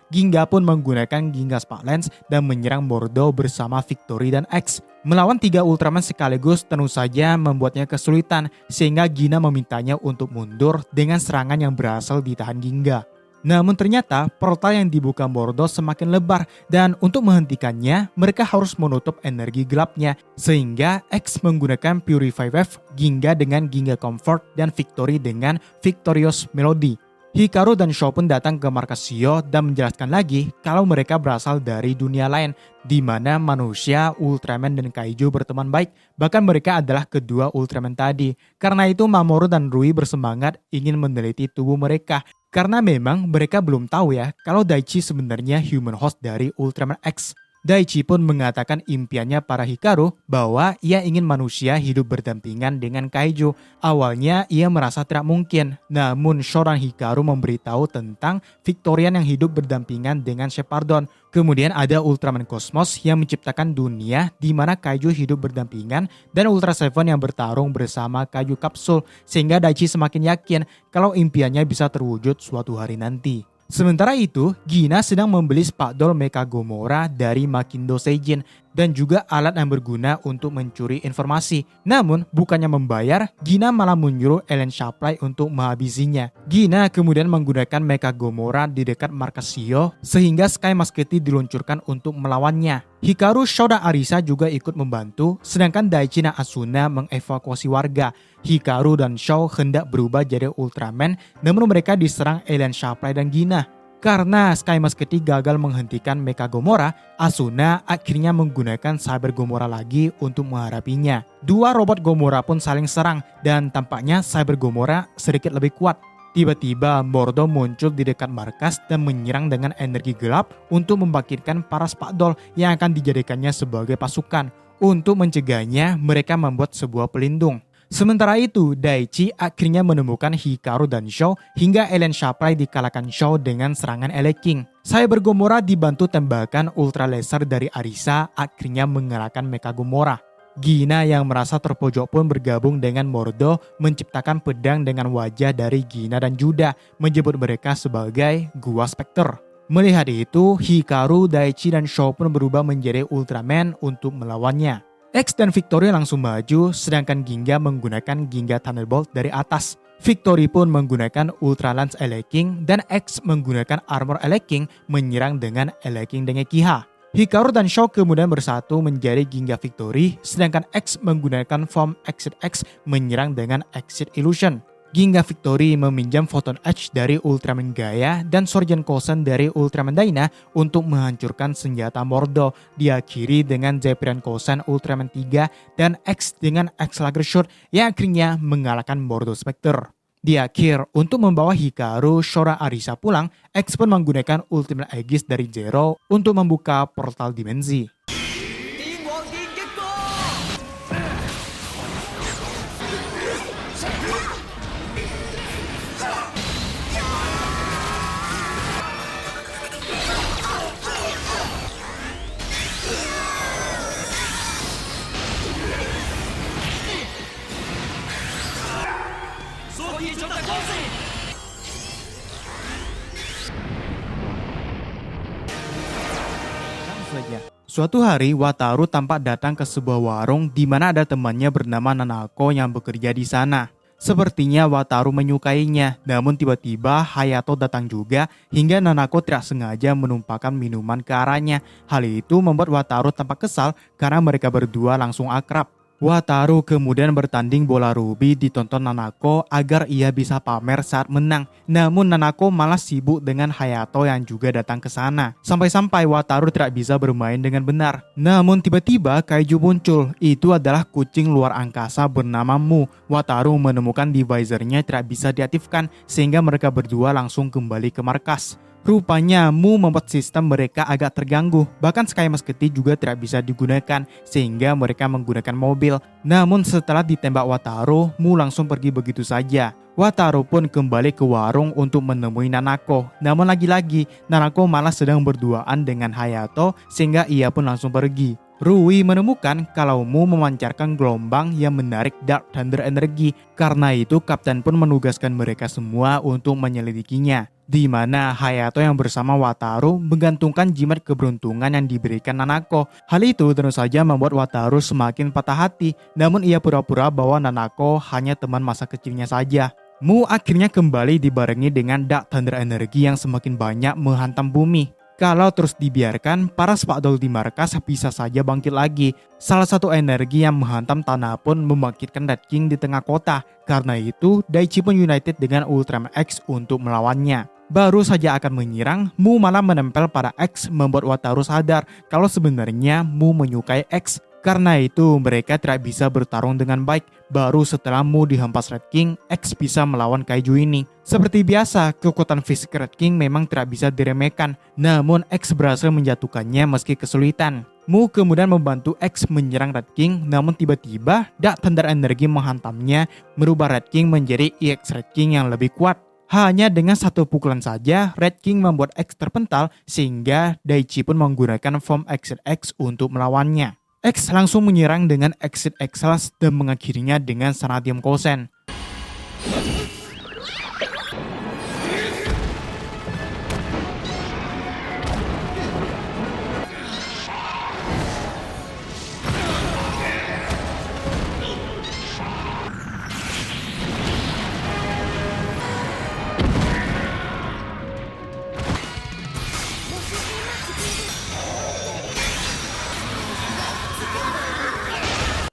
Ginga pun menggunakan Ginga Spark Lance dan menyerang Mordo bersama Victory dan X. Melawan 3 Ultraman sekaligus tentu saja membuatnya kesulitan, sehingga Gina memintanya untuk mundur dengan serangan yang berhasil ditahan Ginga. Namun ternyata portal yang dibuka Mordo semakin lebar dan untuk menghentikannya mereka harus menutup energi gelapnya, sehingga X menggunakan Purify Wave, Ginga dengan Ginga Comfort dan Victory dengan Victorious Melody. Hikaru dan Shaw pun datang ke markas Shio dan menjelaskan lagi kalau mereka berasal dari dunia lain, di mana manusia, Ultraman, dan Kaiju berteman baik. Bahkan mereka adalah kedua Ultraman tadi. Karena itu Mamoru dan Rui bersemangat ingin meneliti tubuh mereka. Karena memang mereka belum tahu ya kalau Daichi sebenarnya human host dari Ultraman X. Daichi pun mengatakan impiannya para Hikaru bahwa ia ingin manusia hidup berdampingan dengan Kaiju. Awalnya ia merasa tidak mungkin, namun Shaw dan Hikaru memberitahu tentang Victorian yang hidup berdampingan dengan Shepardon. Kemudian ada Ultraman Cosmos yang menciptakan dunia di mana Kaiju hidup berdampingan dan Ultra Seven yang bertarung bersama Kaiju Kapsul, sehingga Daichi semakin yakin kalau impiannya bisa terwujud suatu hari nanti. Sementara itu, Gina sedang membeli spakdol Mecha Gomora dari Makindo Seijin dan juga alat yang berguna untuk mencuri informasi. Namun, bukannya membayar, Gina malah menyuruh Ellen Shapley untuk menghabisinya. Gina kemudian menggunakan Mecha Gomora di dekat markas Shio sehingga Sky Musketeer diluncurkan untuk melawannya. Hikaru, Shaw, dan Arisa juga ikut membantu, sedangkan Daichi dan Asuna mengevakuasi warga. Hikaru dan Shaw hendak berubah jadi Ultraman, namun mereka diserang Ellen Shapley dan Gina. Karena Sky Musketeer gagal menghentikan Mecha Gomora, Asuna akhirnya menggunakan Cyber Gomora lagi untuk menghadapinya. Dua robot Gomora pun saling serang, dan tampaknya Cyber Gomora sedikit lebih kuat. Tiba-tiba Mordo muncul di dekat markas dan menyerang dengan energi gelap untuk membangkitkan para spakdol yang akan dijadikannya sebagai pasukan. Untuk mencegahnya, mereka membuat sebuah pelindung. Sementara itu, Daichi akhirnya menemukan Hikaru dan Shaw hingga Ellen Shapley dikalahkan Shaw dengan serangan Eleking. Cyber Gomora dibantu tembakan ultra laser dari Arisa akhirnya mengalahkan Mecha Gomora. Gina yang merasa terpojok pun bergabung dengan Mordo menciptakan pedang dengan wajah dari Gina dan Judah, menyebut mereka sebagai Gua Spectre. Melihat itu, Hikaru, Daichi, dan Shaw pun berubah menjadi Ultraman untuk melawannya. X dan Victory langsung maju, sedangkan Ginga menggunakan Ginga Thunderbolt dari atas. Victory pun menggunakan Ultra Lance Eleking dan X menggunakan Armor Eleking menyerang dengan Eleking Dengekiha. Hikaru dan Shaw kemudian bersatu menjadi Ginga Victory, sedangkan X menggunakan Form Exit X menyerang dengan Exit Illusion. Ginga Victory meminjam Photon Edge dari Ultraman Gaia dan Sorgen Kosen dari Ultraman Dyna untuk menghancurkan senjata Mordo, diakhiri dengan Zephirian Kosen Ultraman 3 dan X dengan X-Lager Shot yang akhirnya mengalahkan Mordo Spectre. Di akhir, untuk membawa Hikaru, Shaw, Arisa pulang, X pun menggunakan Ultimate Aegis dari Zero untuk membuka portal dimensi. Suatu hari, Wataru tampak datang ke sebuah warung di mana ada temannya bernama Nanako yang bekerja di sana. Sepertinya Wataru menyukainya, namun tiba-tiba Hayato datang juga hingga Nanako tidak sengaja menumpahkan minuman ke arahnya. Hal itu membuat Wataru tampak kesal karena mereka berdua langsung akrab. Wataru kemudian bertanding bola rubi ditonton Nanako agar ia bisa pamer saat menang. Namun Nanako malah sibuk dengan Hayato yang juga datang ke sana. Sampai-sampai Wataru tidak bisa bermain dengan benar. Namun tiba-tiba Kaiju muncul. Itu adalah kucing luar angkasa bernama Mu. Wataru menemukan divisornya tidak bisa diaktifkan sehingga mereka berdua langsung kembali ke markas. Rupanya Mu membuat sistem mereka agak terganggu, bahkan Sky Musketeer juga tidak bisa digunakan sehingga mereka menggunakan mobil. Namun setelah ditembak Wataru, Mu langsung pergi begitu saja. Wataru pun kembali ke warung untuk menemui Nanako. Namun lagi-lagi Nanako malah sedang berduaan dengan Hayato sehingga ia pun langsung pergi. Rui menemukan kalau Mu memancarkan gelombang yang menarik Dark Thunder energi. Karena itu Kapten pun menugaskan mereka semua untuk menyelidikinya. Di mana Hayato yang bersama Wataru menggantungkan jimat keberuntungan yang diberikan Nanako. Hal itu tentu saja membuat Wataru semakin patah hati, namun ia pura-pura bahwa Nanako hanya teman masa kecilnya saja. Mu akhirnya kembali dibarengi dengan Dark Thunder energi yang semakin banyak menghantam bumi. Kalau terus dibiarkan, para spakdol di markas bisa saja bangkit lagi. Salah satu energi yang menghantam tanah pun membangkitkan Red King di tengah kota. Karena itu, Daichi pun united dengan Ultraman X untuk melawannya. Baru saja akan menyerang, Mu malah menempel pada X membuat Wataru sadar kalau sebenarnya Mu menyukai X. Karena itu mereka tidak bisa bertarung dengan baik. Baru setelah Mu dihempas Red King, X bisa melawan Kaiju ini. Seperti biasa, kekuatan fisik Red King memang tidak bisa diremehkan. Namun X berhasil menjatuhkannya meski kesulitan. Mu kemudian membantu X menyerang Red King, namun tiba-tiba Dark Thunder energi menghantamnya, merubah Red King menjadi EX Red King yang lebih kuat. Hanya dengan satu pukulan saja, Red King membuat X terpental sehingga Daichi pun menggunakan form Exit X untuk melawannya. X langsung menyerang dengan Exit Exhaust dan mengakhirinya dengan Sanadium Kosen.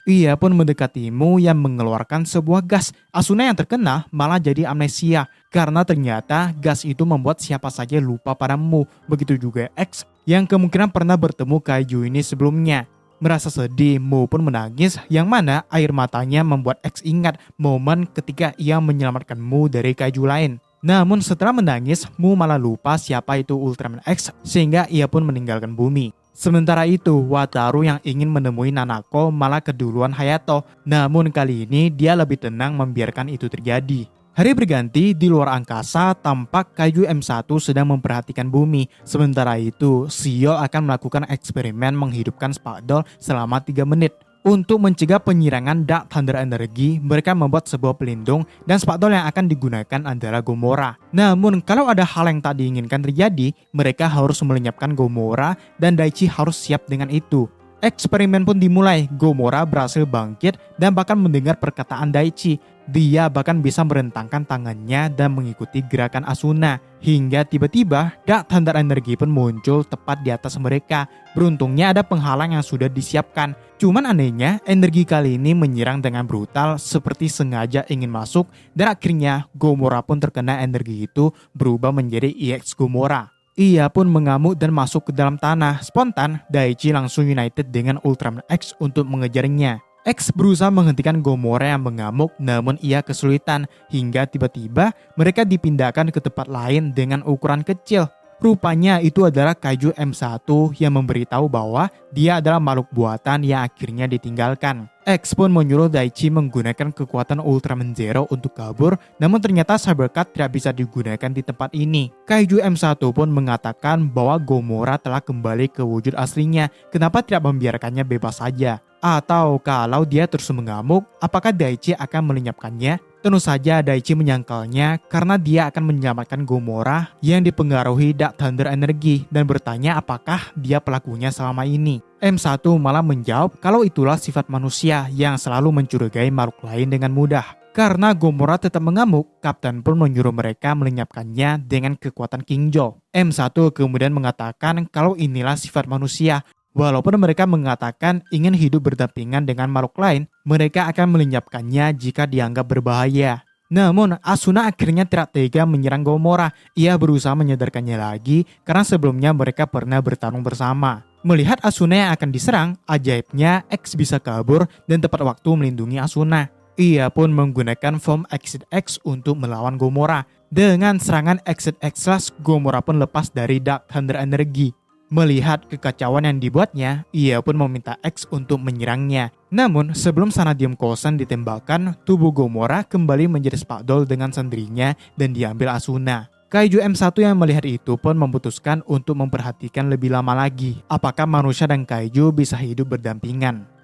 Ia pun mendekati Mu yang mengeluarkan sebuah gas. Asuna yang terkena malah jadi amnesia karena ternyata gas itu membuat siapa saja lupa pada Mu. Begitu juga X yang kemungkinan pernah bertemu Kaiju ini sebelumnya. Merasa sedih, Mu pun menangis yang mana air matanya membuat X ingat momen ketika ia menyelamatkan Mu dari Kaiju lain. Namun setelah menangis, Mu malah lupa siapa itu Ultraman X sehingga ia pun meninggalkan bumi. Sementara itu, Wataru yang ingin menemui Nanako malah keduluan Hayato. Namun kali ini dia lebih tenang membiarkan itu terjadi. Hari berganti, di luar angkasa tampak Kaiju M1 sedang memperhatikan bumi. Sementara itu, Shio akan melakukan eksperimen menghidupkan Spakdol selama 3 menit. Untuk mencegah penyerangan Dark Thunder energi, mereka membuat sebuah pelindung dan Spakdol yang akan digunakan adalah Gomora. Namun kalau ada hal yang tak diinginkan terjadi, mereka harus melenyapkan Gomora dan Daichi harus siap dengan itu. Eksperimen pun dimulai, Gomora berhasil bangkit dan bahkan mendengar perkataan Daichi. Dia bahkan bisa merentangkan tangannya dan mengikuti gerakan Asuna. Hingga tiba-tiba Dark Thunder energi pun muncul tepat di atas mereka. Beruntungnya ada penghalang yang sudah disiapkan. Cuman anehnya energi kali ini menyerang dengan brutal seperti sengaja ingin masuk. Dan akhirnya Gomora pun terkena energi itu berubah menjadi EX Gomora. Ia pun mengamuk dan masuk ke dalam tanah. Spontan, Daichi langsung united dengan Ultraman X untuk mengejarnya. X berusaha menghentikan Gomora yang mengamuk, namun ia kesulitan. Hingga tiba-tiba mereka dipindahkan ke tempat lain dengan ukuran kecil. Rupanya itu adalah Kaiju M1 yang memberitahu bahwa dia adalah makhluk buatan yang akhirnya ditinggalkan. X pun menyuruh Daichi menggunakan kekuatan Ultraman Zero untuk kabur, namun ternyata Cybercut tidak bisa digunakan di tempat ini. Kaiju M1 pun mengatakan bahwa Gomora telah kembali ke wujud aslinya, kenapa tidak membiarkannya bebas saja? Atau kalau dia terus mengamuk, apakah Daichi akan melenyapkannya? Tentu saja Daichi menyangkalnya karena dia akan menyelamatkan Gomora yang dipengaruhi Dark Thunder energi dan bertanya apakah dia pelakunya selama ini. M1 malah menjawab kalau itulah sifat manusia yang selalu mencurigai makhluk lain dengan mudah. Karena Gomora tetap mengamuk, Kapten pun menyuruh mereka melenyapkannya dengan kekuatan Kingjo. M1 kemudian mengatakan kalau inilah sifat manusia. Walaupun mereka mengatakan ingin hidup berdampingan dengan makhluk lain, mereka akan melenyapkannya jika dianggap berbahaya. Namun, Asuna akhirnya tidak tega menyerang Gomora. Ia berusaha menyadarkannya lagi karena sebelumnya mereka pernah bertarung bersama. Melihat Asuna yang akan diserang, ajaibnya X bisa kabur dan tepat waktu melindungi Asuna. Ia pun menggunakan form Exit X untuk melawan Gomora. Dengan serangan Exit X, Gomora pun lepas dari Dark Thunder energi. Melihat kekacauan yang dibuatnya, ia pun meminta X untuk menyerangnya. Namun, sebelum Sanadium Kosen ditembakkan, tubuh Gomora kembali menjadi Spakdol dengan sendirinya dan diambil Asuna. Kaiju M1 yang melihat itu pun memutuskan untuk memperhatikan lebih lama lagi. Apakah manusia dan Kaiju bisa hidup berdampingan?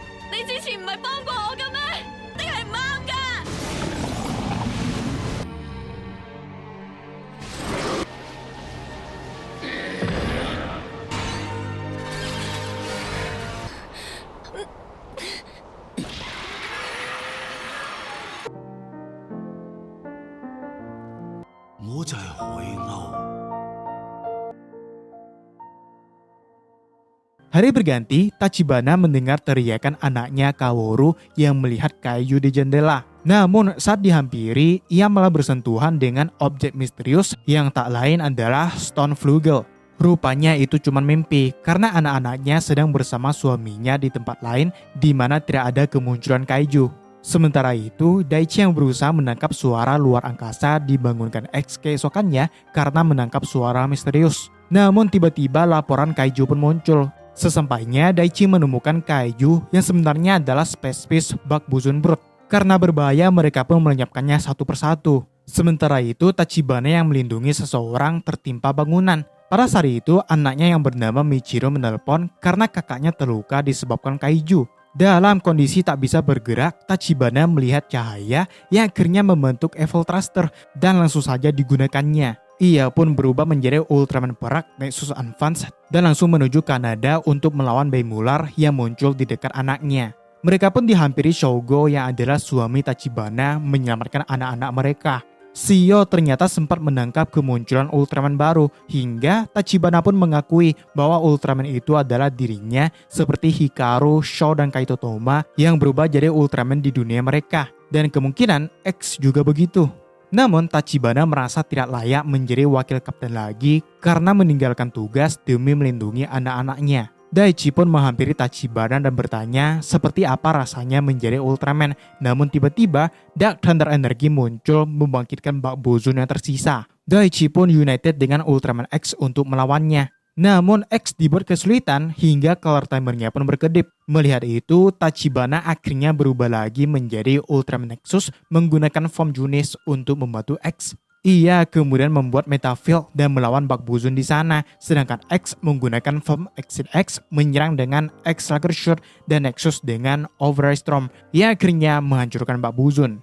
Hari berganti, Tachibana mendengar teriakan anaknya Kaworu yang melihat kayu di jendela. Namun saat dihampiri, ia malah bersentuhan dengan objek misterius yang tak lain adalah Stone Flugel. Rupanya itu cuma mimpi karena anak-anaknya sedang bersama suaminya di tempat lain di mana tidak ada kemunculan kaiju. Sementara itu, Daichi yang berusaha menangkap suara luar angkasa dibangunkan X keesokannya karena menangkap suara misterius. Namun tiba-tiba laporan kaiju pun muncul. Sesampainya, Daichi menemukan kaiju yang sebenarnya adalah spesies bak buzun brut. Karena berbahaya, mereka pun melenyapkannya satu persatu. Sementara itu, Tachibana yang melindungi seseorang tertimpa bangunan. Pada saat itu, anaknya yang bernama Michiro menelpon karena kakaknya terluka disebabkan kaiju. Dalam kondisi tak bisa bergerak, Tachibana melihat cahaya yang akhirnya membentuk Evil Thruster dan langsung saja digunakannya. Ia pun berubah menjadi Ultraman Perak Nexus Advance dan langsung menuju Kanada untuk melawan Baimular yang muncul di dekat anaknya. Mereka pun dihampiri Shogo yang adalah suami Tachibana menyelamatkan anak-anak mereka. Shio ternyata sempat menangkap kemunculan Ultraman baru hingga Tachibana pun mengakui bahwa Ultraman itu adalah dirinya seperti Hikaru, Sho, dan Kaito Toma yang berubah jadi Ultraman di dunia mereka. Dan kemungkinan X juga begitu. Namun Tachibana merasa tidak layak menjadi wakil kapten lagi karena meninggalkan tugas demi melindungi anak-anaknya. Daichi pun menghampiri Tachibana dan bertanya seperti apa rasanya menjadi Ultraman. Namun tiba-tiba Dark Thunder Energy muncul membangkitkan bak bozon yang tersisa. Daichi pun united dengan Ultraman X untuk melawannya. Namun X dibuat kesulitan hingga color timernya pun berkedip. Melihat itu, Tachibana akhirnya berubah lagi menjadi Ultraman Nexus menggunakan form Junis untuk membantu X. Ia kemudian membuat Metafield dan melawan bak buzun di sana, sedangkan X menggunakan form Exit X menyerang dengan X Lager Shot dan Nexus dengan Override Storm yang akhirnya menghancurkan bak buzun.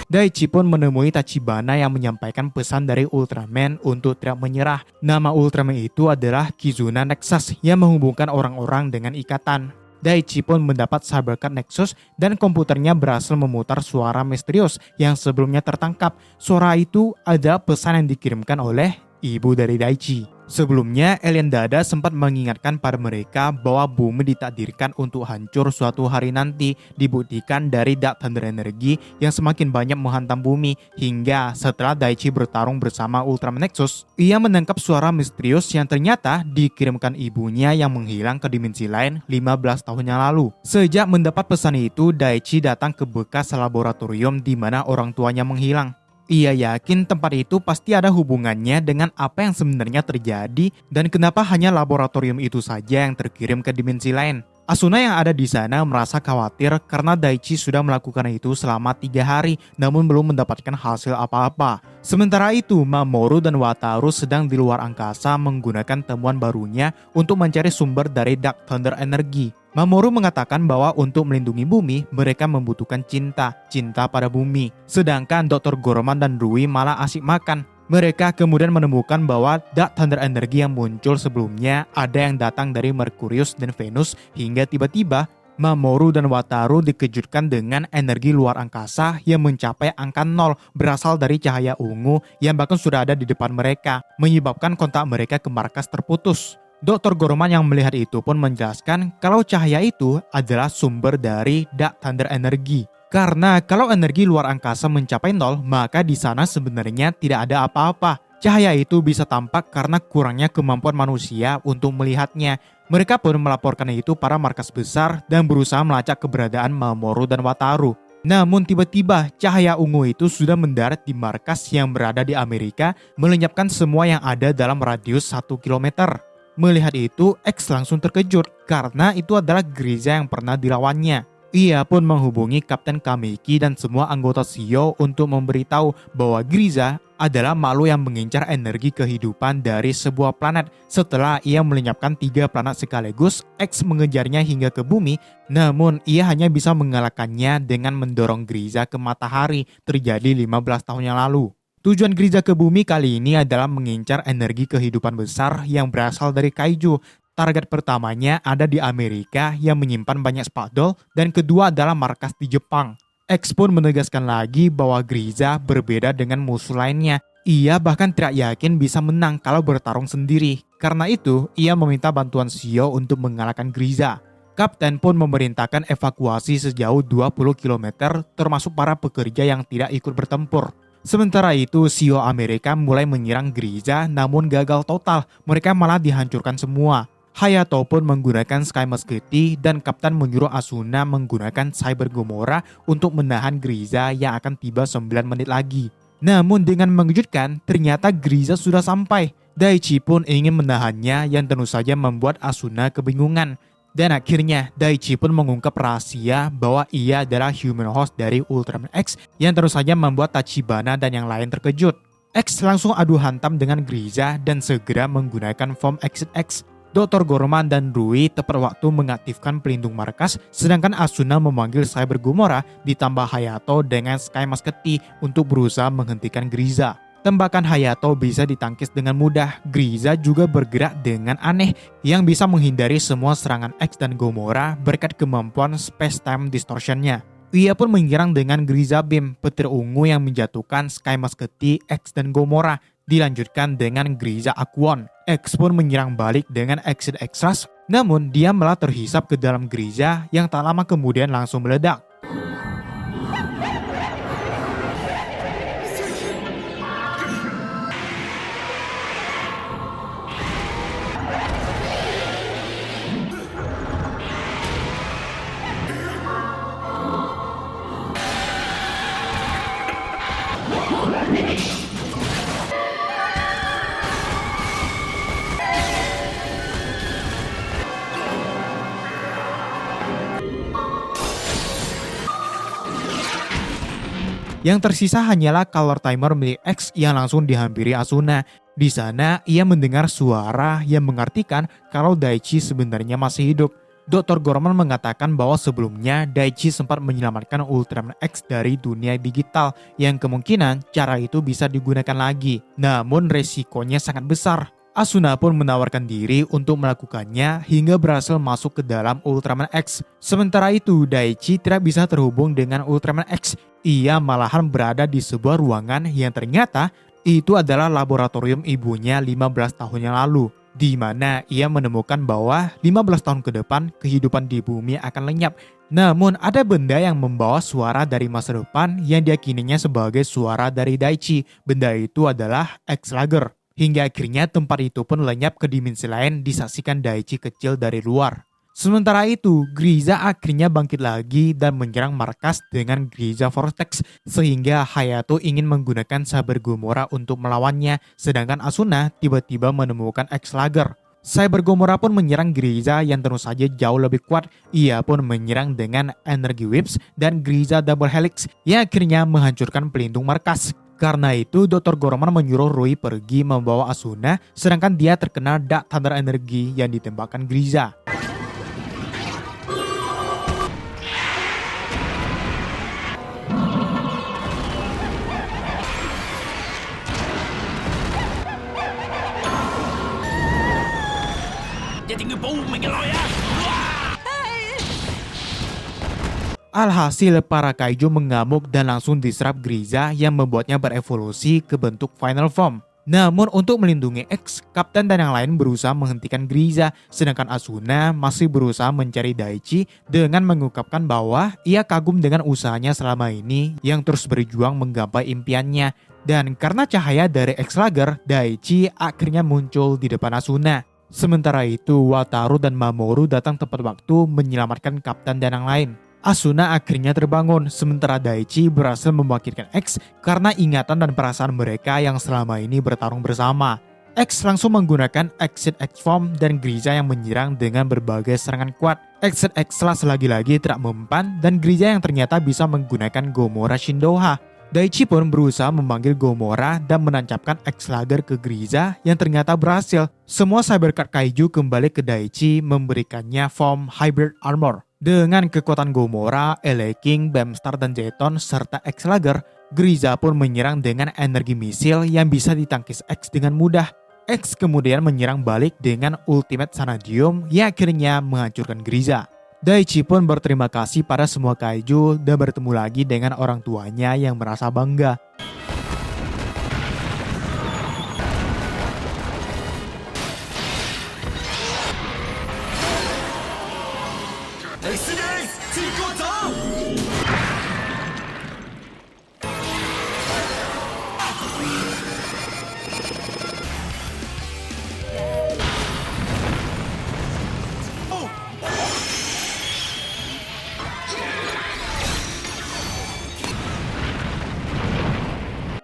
Daichi pun menemui Tachibana yang menyampaikan pesan dari Ultraman untuk tidak menyerah. Nama Ultraman itu adalah Kizuna Nexus yang menghubungkan orang-orang dengan ikatan. Daichi pun mendapat Cybercard Nexus dan komputernya berhasil memutar suara misterius yang sebelumnya tertangkap. Suara itu ada pesan yang dikirimkan oleh ibu dari Daichi. Sebelumnya, alien Dada sempat mengingatkan pada mereka bahwa bumi ditakdirkan untuk hancur suatu hari nanti, dibuktikan dari Dark Thunder Energy yang semakin banyak menghantam bumi, hingga setelah Daichi bertarung bersama Ultraman Nexus, ia menangkap suara misterius yang ternyata dikirimkan ibunya yang menghilang ke dimensi lain 15 tahun yang lalu. Sejak mendapat pesan itu, Daichi datang ke bekas laboratorium di mana orang tuanya menghilang. Ia yakin tempat itu pasti ada hubungannya dengan apa yang sebenarnya terjadi dan kenapa hanya laboratorium itu saja yang terkirim ke dimensi lain. Asuna yang ada di sana merasa khawatir karena Daichi sudah melakukan itu selama 3 hari namun belum mendapatkan hasil apa-apa. Sementara itu, Mamoru dan Wataru sedang di luar angkasa menggunakan temuan barunya untuk mencari sumber dari Dark Thunder Energy. Mamoru mengatakan bahwa untuk melindungi bumi, mereka membutuhkan cinta pada bumi. Sedangkan Dr. Goroman dan Rui malah asik makan. Mereka kemudian menemukan bahwa Dark Thunder Energy yang muncul sebelumnya ada yang datang dari Merkurius dan Venus hingga tiba-tiba Mamoru dan Wataru dikejutkan dengan energi luar angkasa yang mencapai angka 0 berasal dari cahaya ungu yang bahkan sudah ada di depan mereka, menyebabkan kontak mereka ke markas terputus. Dr. Goroman yang melihat itu pun menjelaskan kalau cahaya itu adalah sumber dari Dark Thunder Energy. Karena kalau energi luar angkasa mencapai 0, maka di sana sebenarnya tidak ada apa-apa. Cahaya itu bisa tampak karena kurangnya kemampuan manusia untuk melihatnya. Mereka pun melaporkan itu para markas besar dan berusaha melacak keberadaan Mamoru dan Wataru. Namun tiba-tiba cahaya ungu itu sudah mendarat di markas yang berada di Amerika, melenyapkan semua yang ada dalam radius 1 km. Melihat itu, X langsung terkejut karena itu adalah Griza yang pernah dilawannya. Ia pun menghubungi Kapten Kameki dan semua anggota Shio untuk memberitahu bahwa Griza adalah makhluk yang mengincar energi kehidupan dari sebuah planet. Setelah ia melenyapkan 3 planet sekaligus, X mengejarnya hingga ke bumi, namun ia hanya bisa mengalahkannya dengan mendorong Griza ke matahari, terjadi 15 tahun yang lalu. Tujuan Griza ke bumi kali ini adalah mengincar energi kehidupan besar yang berasal dari kaiju. Target pertamanya ada di Amerika yang menyimpan banyak spakdol, dan kedua adalah markas di Jepang. X pun menegaskan lagi bahwa Griza berbeda dengan musuh lainnya. Ia bahkan tidak yakin bisa menang kalau bertarung sendiri. Karena itu, ia meminta bantuan Shio untuk mengalahkan Griza. Kapten pun memerintahkan evakuasi sejauh 20 km termasuk para pekerja yang tidak ikut bertempur. Sementara itu, Shio Amerika mulai menyerang Griza namun gagal total, mereka malah dihancurkan semua. Hayato pun menggunakan Sky Musketeer dan Kapten menyuruh Asuna menggunakan Cyber Gomorrah untuk menahan Griza yang akan tiba 9 menit lagi. Namun dengan mengejutkan, ternyata Griza sudah sampai. Daichi pun ingin menahannya yang tentu saja membuat Asuna kebingungan. Dan akhirnya Daichi pun mengungkap rahasia bahwa ia adalah human host dari Ultraman X yang terus saja membuat Tachibana dan yang lain terkejut. X langsung adu hantam dengan Griza dan segera menggunakan form Exit X. Dr. Gorman dan Rui tepat waktu mengaktifkan pelindung markas, sedangkan Asuna memanggil Cyber Gomorrah ditambah Hayato dengan Sky Musketeer untuk berusaha menghentikan Griza. Tembakan Hayato bisa ditangkis dengan mudah. Griza juga bergerak dengan aneh yang bisa menghindari semua serangan X dan Gomorrah berkat kemampuan space-time distortion-nya. Ia pun menyerang dengan Griza Beam, petir ungu yang menjatuhkan Sky Musketeer, X dan Gomorrah. Dilanjutkan dengan Griza Aquon. X pun menyerang balik dengan Exit X-Rush, namun dia malah terhisap ke dalam Griza yang tak lama kemudian langsung meledak. Yang tersisa hanyalah color timer milik X yang langsung dihampiri Asuna. Di sana, ia mendengar suara yang mengartikan kalau Daichi sebenarnya masih hidup. Dr. Gorman mengatakan bahwa sebelumnya Daichi sempat menyelamatkan Ultraman X dari dunia digital yang kemungkinan cara itu bisa digunakan lagi. Namun resikonya sangat besar. Asuna pun menawarkan diri untuk melakukannya hingga berhasil masuk ke dalam Ultraman X. Sementara itu, Daichi tidak bisa terhubung dengan Ultraman X. Ia malahan berada di sebuah ruangan yang ternyata itu adalah laboratorium ibunya 15 tahun yang lalu, di mana ia menemukan bahwa 15 tahun ke depan kehidupan di bumi akan lenyap. Namun ada benda yang membawa suara dari masa depan yang diyakininya sebagai suara dari Daichi. Benda itu adalah X-Lager. Hingga akhirnya tempat itu pun lenyap ke dimensi lain disaksikan Daichi kecil dari luar. Sementara itu, Griza akhirnya bangkit lagi dan menyerang markas dengan Griza Vortex sehingga Hayato ingin menggunakan Cyber Gomorrah untuk melawannya, sedangkan Asuna tiba-tiba menemukan X-Lager. Cyber Gomorrah pun menyerang Griza yang tentu saja jauh lebih kuat. Ia pun menyerang dengan Energy Whips dan Griza Double Helix yang akhirnya menghancurkan pelindung markas. Karena itu, Dr. Gorman menyuruh Rui pergi membawa Asuna, sedangkan dia terkena Dark Thunder Energy yang ditembakkan Griza. Alhasil, para kaiju mengamuk dan langsung diserap Griza yang membuatnya berevolusi ke bentuk final form. Namun untuk melindungi X, Kapten dan yang lain berusaha menghentikan Griza, sedangkan Asuna masih berusaha mencari Daichi dengan mengungkapkan bahwa ia kagum dengan usahanya selama ini yang terus berjuang menggapai impiannya. Dan karena cahaya dari X-Lager, Daichi akhirnya muncul di depan Asuna. Sementara itu, Wataru dan Mamoru datang tepat waktu menyelamatkan Kapten dan yang lain. Asuna akhirnya terbangun, sementara Daichi berhasil membangkitkan X karena ingatan dan perasaan mereka yang selama ini bertarung bersama. X langsung menggunakan Exit X Form dan Griza yang menyerang dengan berbagai serangan kuat. Exit X lagi-lagi tidak mempan dan Griza yang ternyata bisa menggunakan Gomorrah Shindoha. Daichi pun berusaha memanggil Gomora dan menancapkan X-Slugger ke Griza yang ternyata berhasil. Semua Cybercard Kaiju kembali ke Daichi memberikannya form Hybrid Armor. Dengan kekuatan Gomora, LA King, Bamstar, dan Jeton serta X-Slugger, Griza pun menyerang dengan energi misil yang bisa ditangkis X dengan mudah. X kemudian menyerang balik dengan Ultimate Sanadium yang akhirnya menghancurkan Griza. Daichi pun berterima kasih pada semua kaiju dan bertemu lagi dengan orang tuanya yang merasa bangga.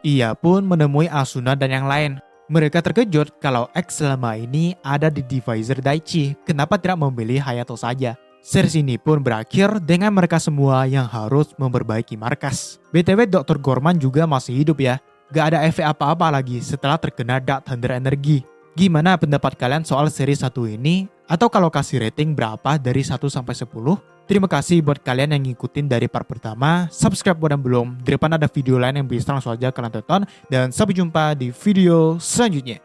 Ia pun menemui Asuna dan yang lain. Mereka terkejut kalau X selama ini ada di Divisor Daichi, kenapa tidak memilih Hayato saja. Series ini pun berakhir dengan mereka semua yang harus memperbaiki markas. BTW Dr. Gorman juga masih hidup ya, gak ada efek apa-apa lagi setelah terkena Dark Thunder Energy. Gimana pendapat kalian soal seri 1 ini? Atau kalau kasih rating berapa dari 1 sampai 10? Terima kasih buat kalian yang ngikutin dari part pertama. Subscribe buat yang belum. Di depan ada video lain yang bisa langsung aja kalian tonton. Dan sampai jumpa di video selanjutnya.